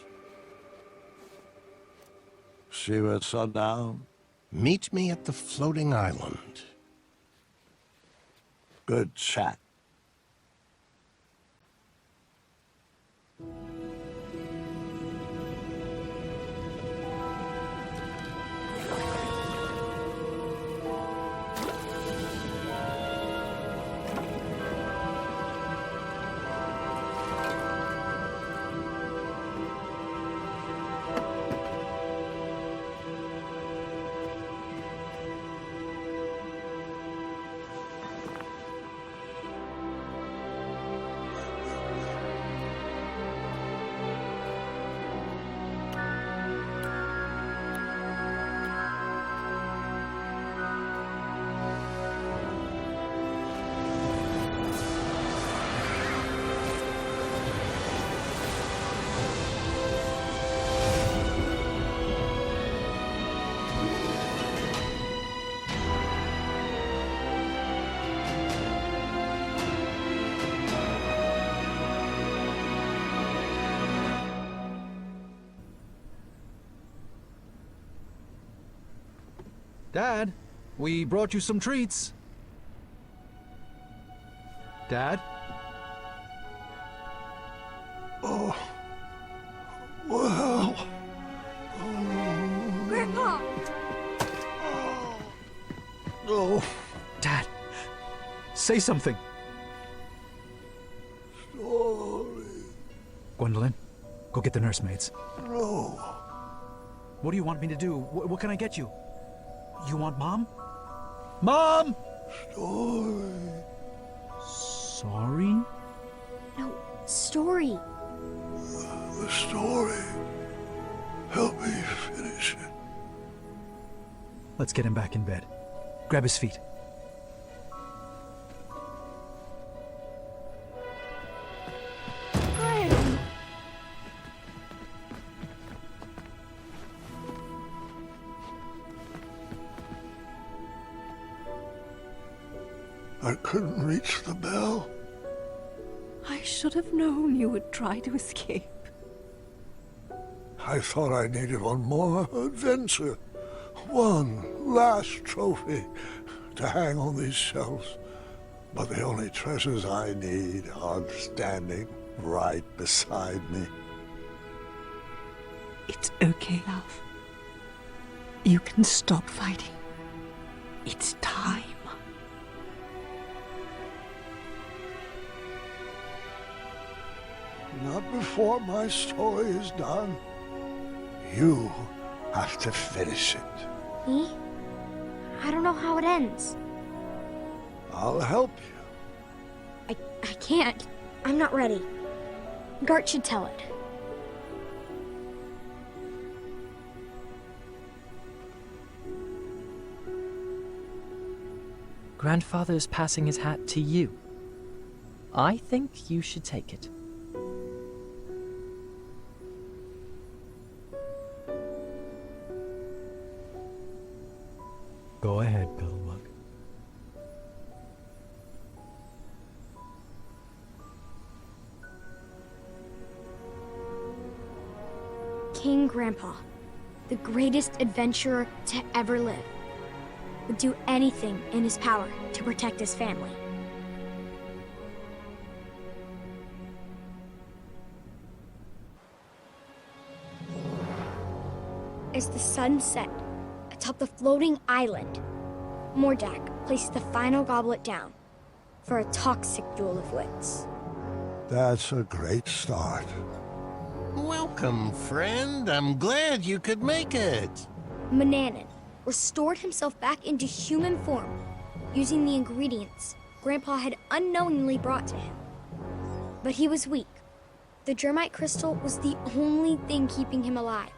See you at sundown? Meet me at the floating island. Good chat. Dad, we brought you some treats. Dad? Oh. Well. Grandpa! No. Dad, say something. Sorry. Gwendolyn, go get the nursemaids. No. What do you want me to do? What can I get you? You want Mom? Mom! Story. Sorry? No, story. The story. Help me finish it. Let's get him back in bed. Grab his feet. I couldn't reach the bell. I should have known you would try to escape. I thought I needed one more adventure. One last trophy to hang on these shelves. But the only treasures I need are standing right beside me. It's okay, love. You can stop fighting. It's time. Not before my story is done. You have to finish it. Me? I don't know how it ends. I'll help you. I can't. I'm not ready. Gart should tell it. Grandfather's passing his hat to you. I think you should take it. Go ahead, Pillowmug. King Grandpa, the greatest adventurer to ever live, would do anything in his power to protect his family. As the sun set atop the floating island, Mordak placed the final goblet down for a toxic duel of wits. That's a great start. Welcome, friend. I'm glad you could make it. Manannan restored himself back into human form using the ingredients Grandpa had unknowingly brought to him. But he was weak. The Germite crystal was the only thing keeping him alive.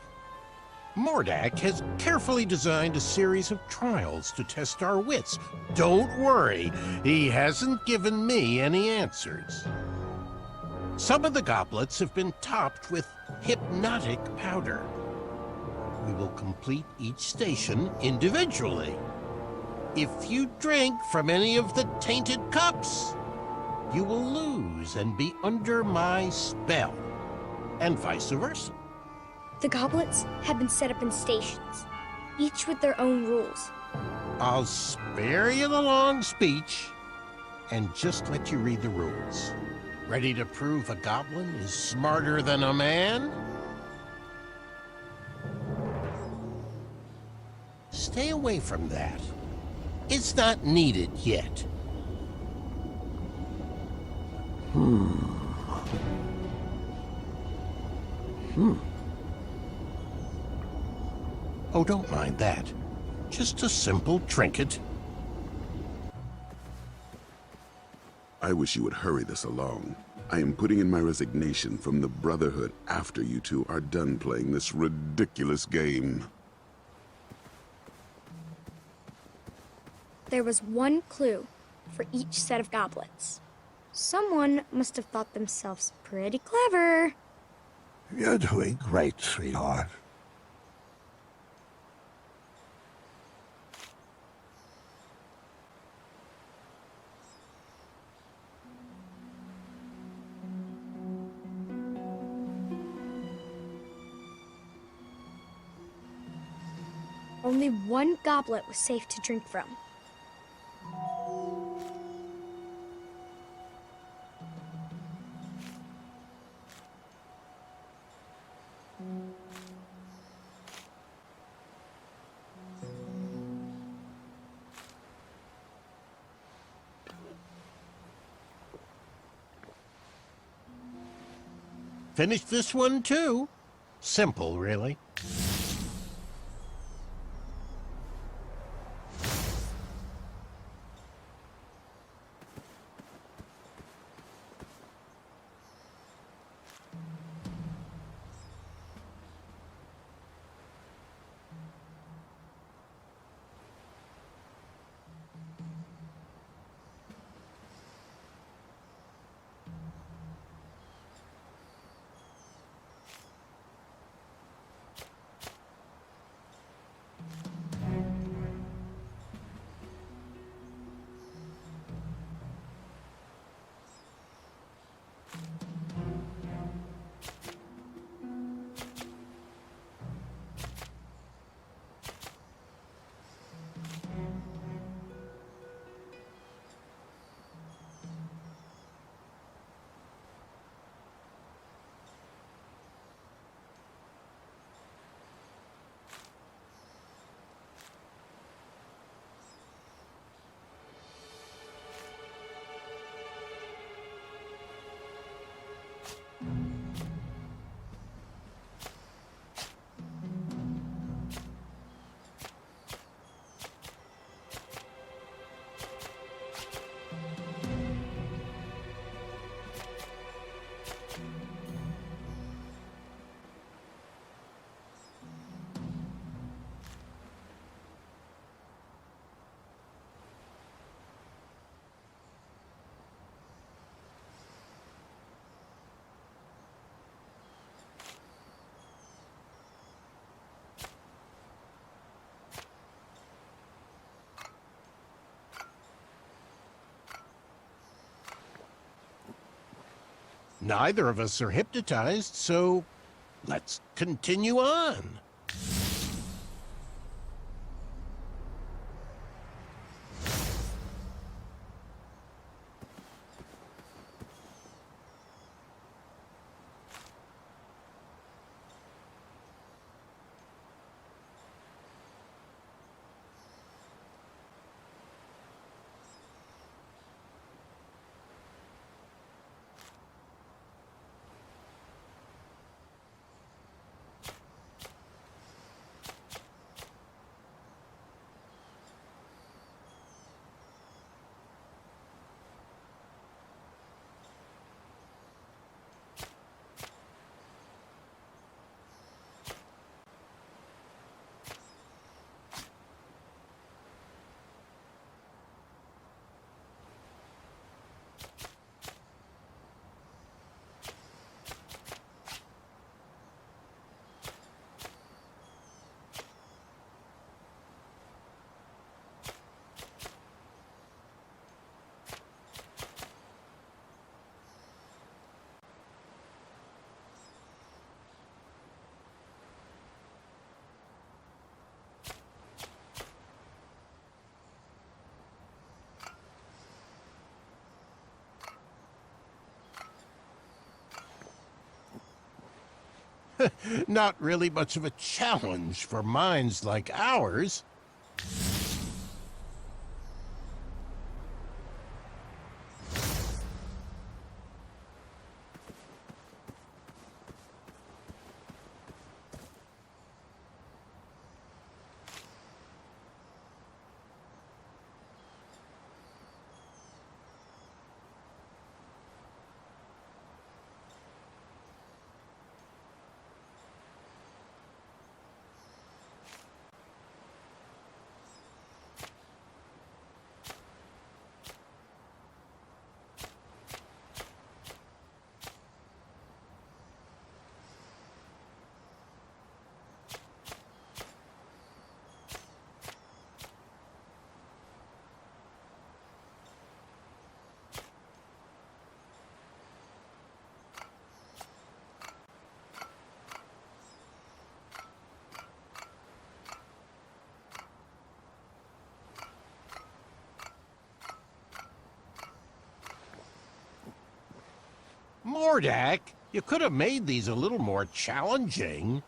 Mordak has carefully designed a series of trials to test our wits. Don't worry, he hasn't given me any answers. Some of the goblets have been topped with hypnotic powder. We will complete each station individually. If you drink from any of the tainted cups, you will lose and be under my spell, and vice versa. The goblets have been set up in stations, each with their own rules. I'll spare you the long speech. and just let you read the rules. Ready to prove a goblin is smarter than a man? Stay away from that. It's not needed yet. Oh, don't mind that. Just a simple trinket. I wish you would hurry this along. I am putting in my resignation from the Brotherhood after you two are done playing this ridiculous game. There was one clue for each set of goblets. Someone must have thought themselves pretty clever. You're doing great, sweetheart. Only one goblet was safe to drink from. Finish this one too. Simple, really. Neither of us are hypnotized, so let's continue on. Not really much of a challenge for minds like ours. Mordak, you could have made these a little more challenging.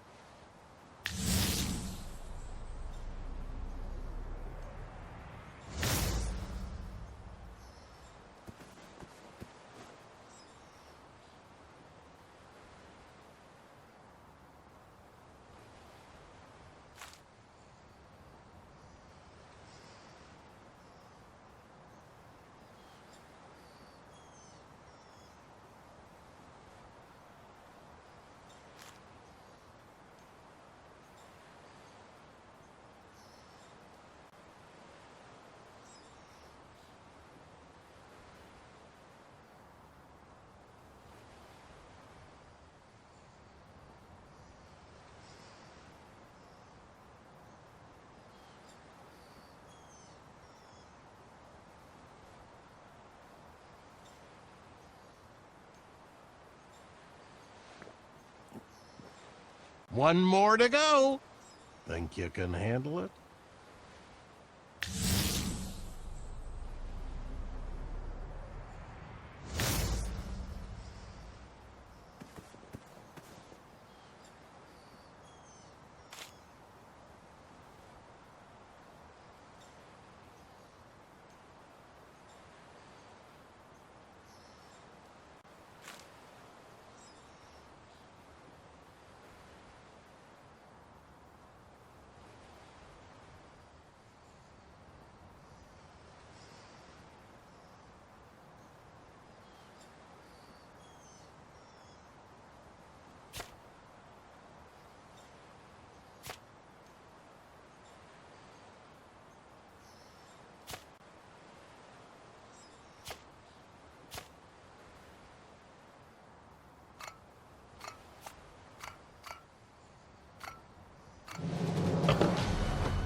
One more to go. Think you can handle it?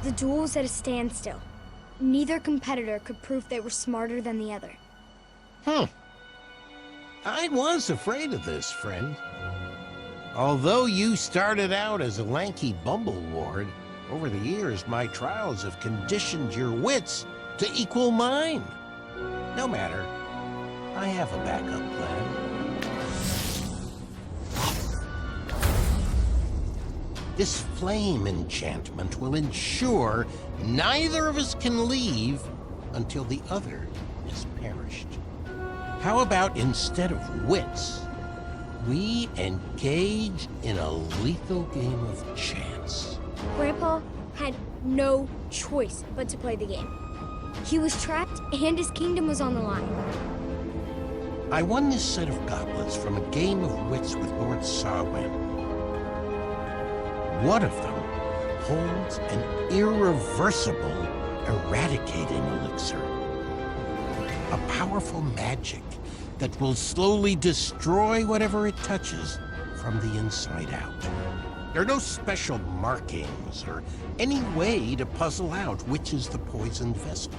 The duel was at a standstill. Neither competitor could prove they were smarter than the other. I was afraid of this, friend. Although you started out as a lanky bumbleward, over the years my trials have conditioned your wits to equal mine. No matter. I have a backup plan. This flame enchantment will ensure neither of us can leave until the other is perished. How about instead of wits, we engage in a lethal game of chance? Grandpa had no choice but to play the game. He was trapped and his kingdom was on the line. I won this set of goblets from a game of wits with Lord Sarwin. One of them holds an irreversible eradicating elixir. A powerful magic that will slowly destroy whatever it touches from the inside out. There are no special markings or any way to puzzle out which is the poisoned vessel.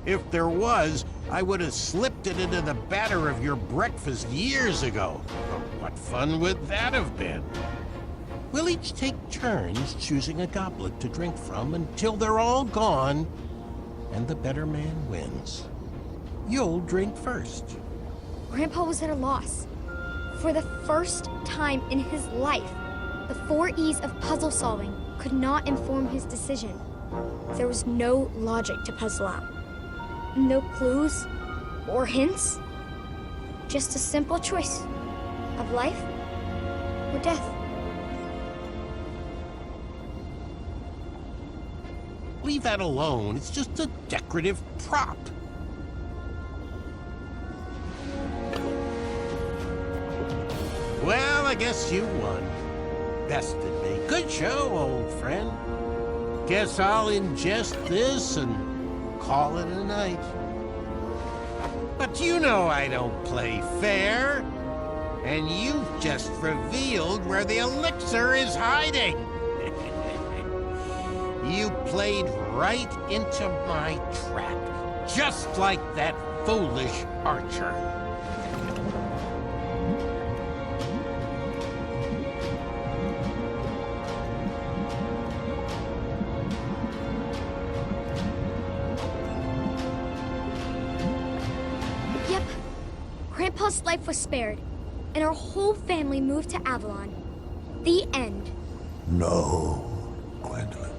If there was, I would have slipped it into the batter of your breakfast years ago. But what fun would that have been? We'll each take turns choosing a goblet to drink from until they're all gone, and the better man wins. You'll drink first. Grandpa was at a loss. For the first time in his life, the 4 E's of puzzle solving could not inform his decision. There was no logic to puzzle out. No clues or hints. Just a simple choice of life or death. Leave that alone. It's just a decorative prop. Well, I guess you won. Bested me. Good show, old friend. Guess I'll ingest this and call it a night. But you know I don't play fair. And you've just revealed where the elixir is hiding. You played right into my trap, just like that foolish archer. Yep. Grandpa's life was spared, and our whole family moved to Avalon. The end. No, Gwendolyn.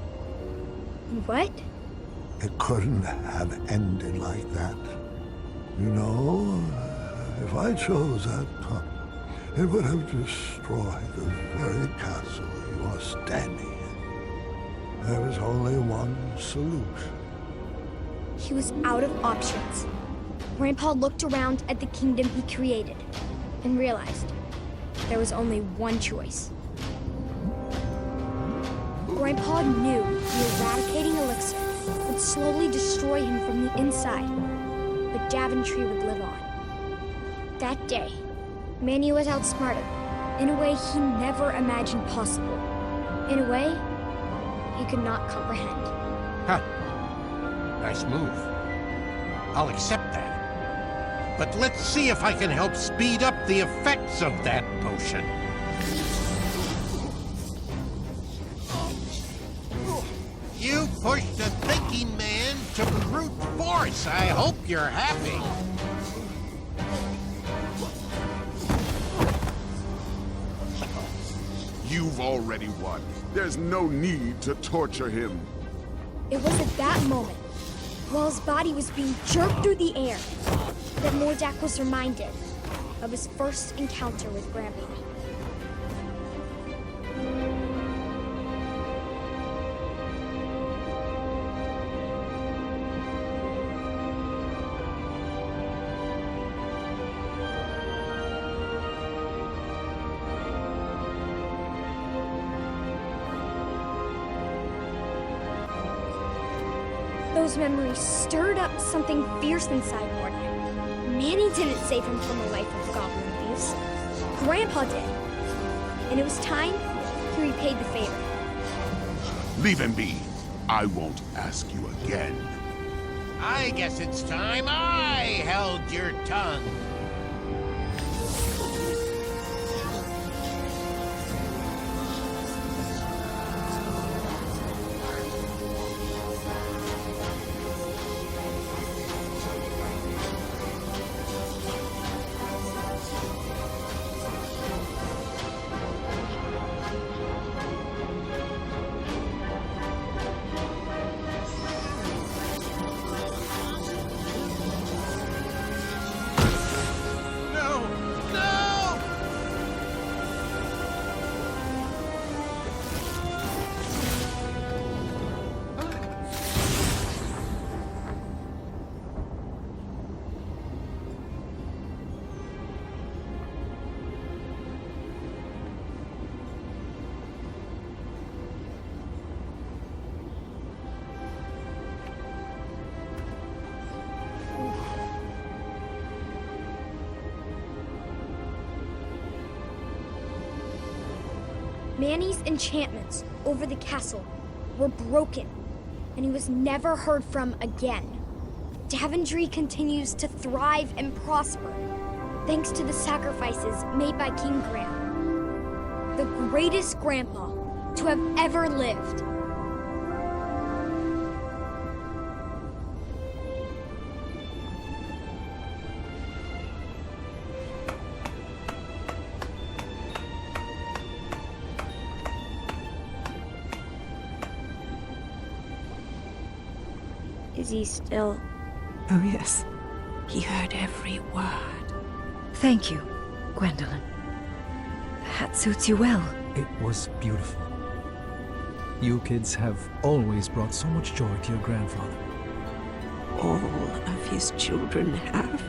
What? It couldn't have ended like that. You know, if I chose that path, it would have destroyed the very castle you are standing in. There was only one solution. He was out of options. Grandpa looked around at the kingdom he created and realized there was only one choice. Grandpa knew the eradicating elixir would slowly destroy him from the inside, but Daventry would live on. That day, Manny was outsmarted in a way he never imagined possible. In a way he could not comprehend. Huh. Nice move. I'll accept that. But let's see if I can help speed up the effects of that potion. You pushed a thinking man to brute force. I hope you're happy. You've already won. There's no need to torture him. It was at that moment, while his body was being jerked through the air, that Mordak was reminded of his first encounter with Grandpa. Those memories stirred up something fierce inside Mordak. Manny didn't save him from a life of goblin abuse. Grandpa did. And it was time he repaid the favor. Leave him be. I won't ask you again. I guess it's time I held your tongue. Manny's enchantments over the castle were broken, and he was never heard from again. Daventry continues to thrive and prosper, thanks to the sacrifices made by King Graham, the greatest grandpa to have ever lived. Is he still... Oh, yes. He heard every word. Thank you, Gwendolyn. The hat suits you well. It was beautiful. You kids have always brought so much joy to your grandfather. All of his children have.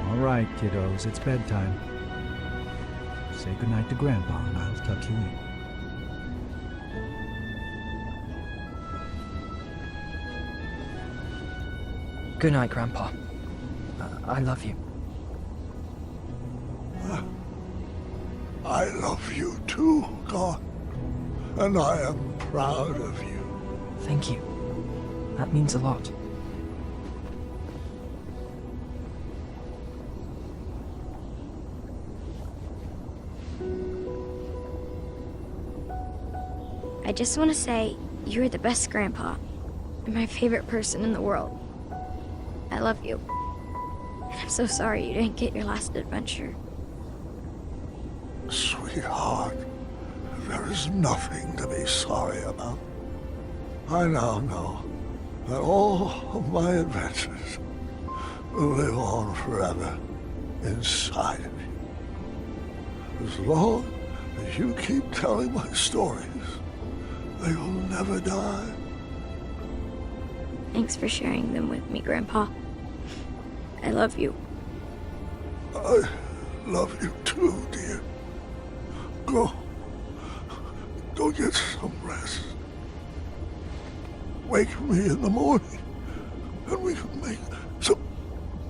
All right, kiddos, it's bedtime. Say goodnight to Grandpa, and I'll tuck you in. Good night, Grandpa. I love you. I love you too, God. And I am proud of you. Thank you. That means a lot. I just want to say, you're the best grandpa. You're my favorite person in the world. I love you. And I'm so sorry you didn't get your last adventure. Sweetheart, there is nothing to be sorry about. I now know that all of my adventures will live on forever inside of you. As long as you keep telling my stories, they will never die. Thanks for sharing them with me, Grandpa. I love you. I love you too, dear. Go get some rest. Wake me in the morning, and we can make some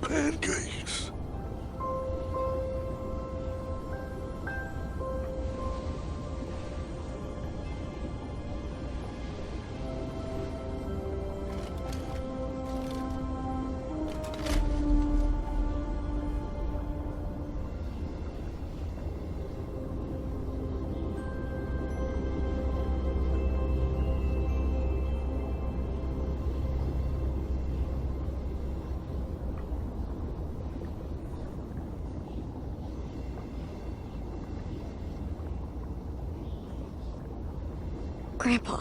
pancakes. Grandpa.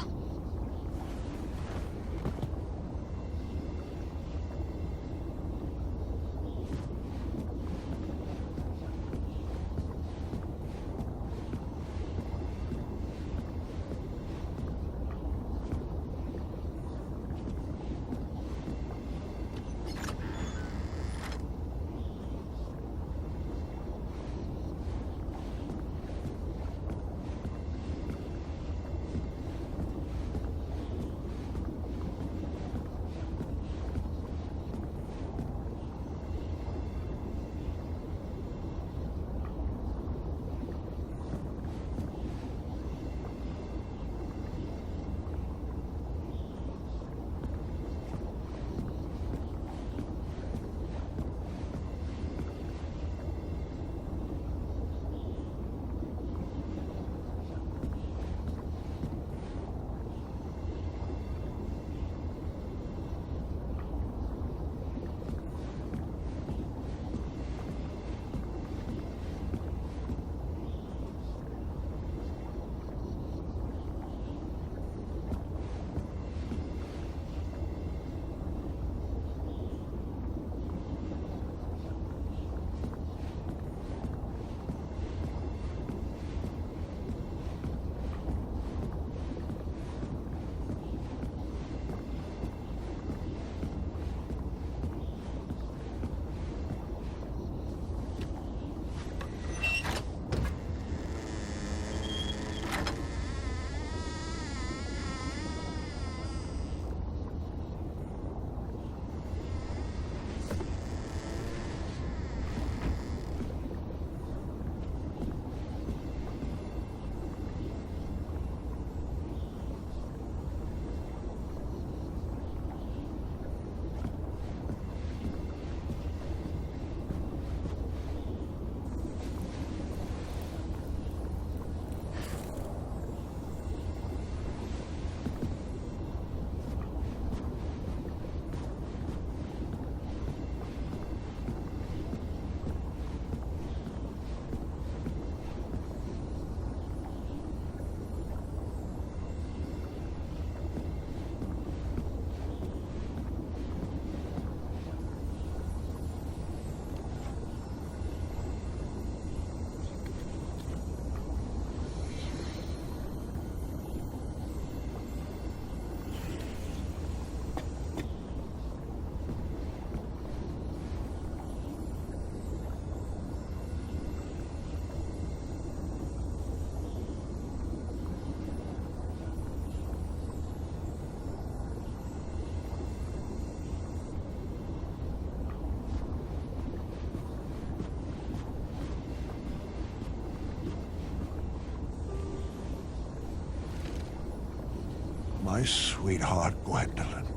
My sweetheart Gwendolyn,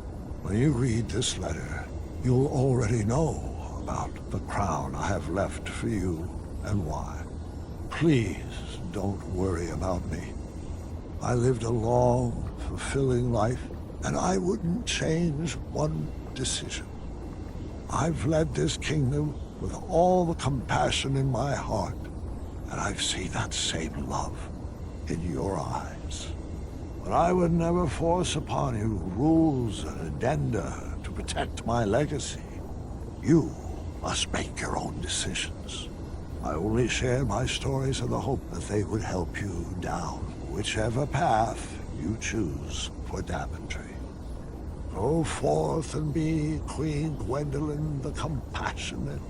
when you read this letter, you'll already know about the crown I have left for you and why. Please don't worry about me. I lived a long, fulfilling life, and I wouldn't change one decision. I've led this kingdom with all the compassion in my heart, and I've seen that same love in your eyes. But I would never force upon you rules and addenda to protect my legacy. You must make your own decisions. I only share my stories in the hope that they would help you down whichever path you choose for Daventry. Go forth and be Queen Gwendolyn the Compassionate,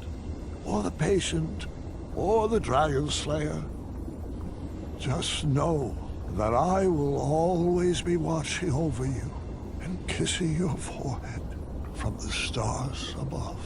or the Patient, or the Dragon Slayer. Just know that I will always be watching over you and kissing your forehead from the stars above.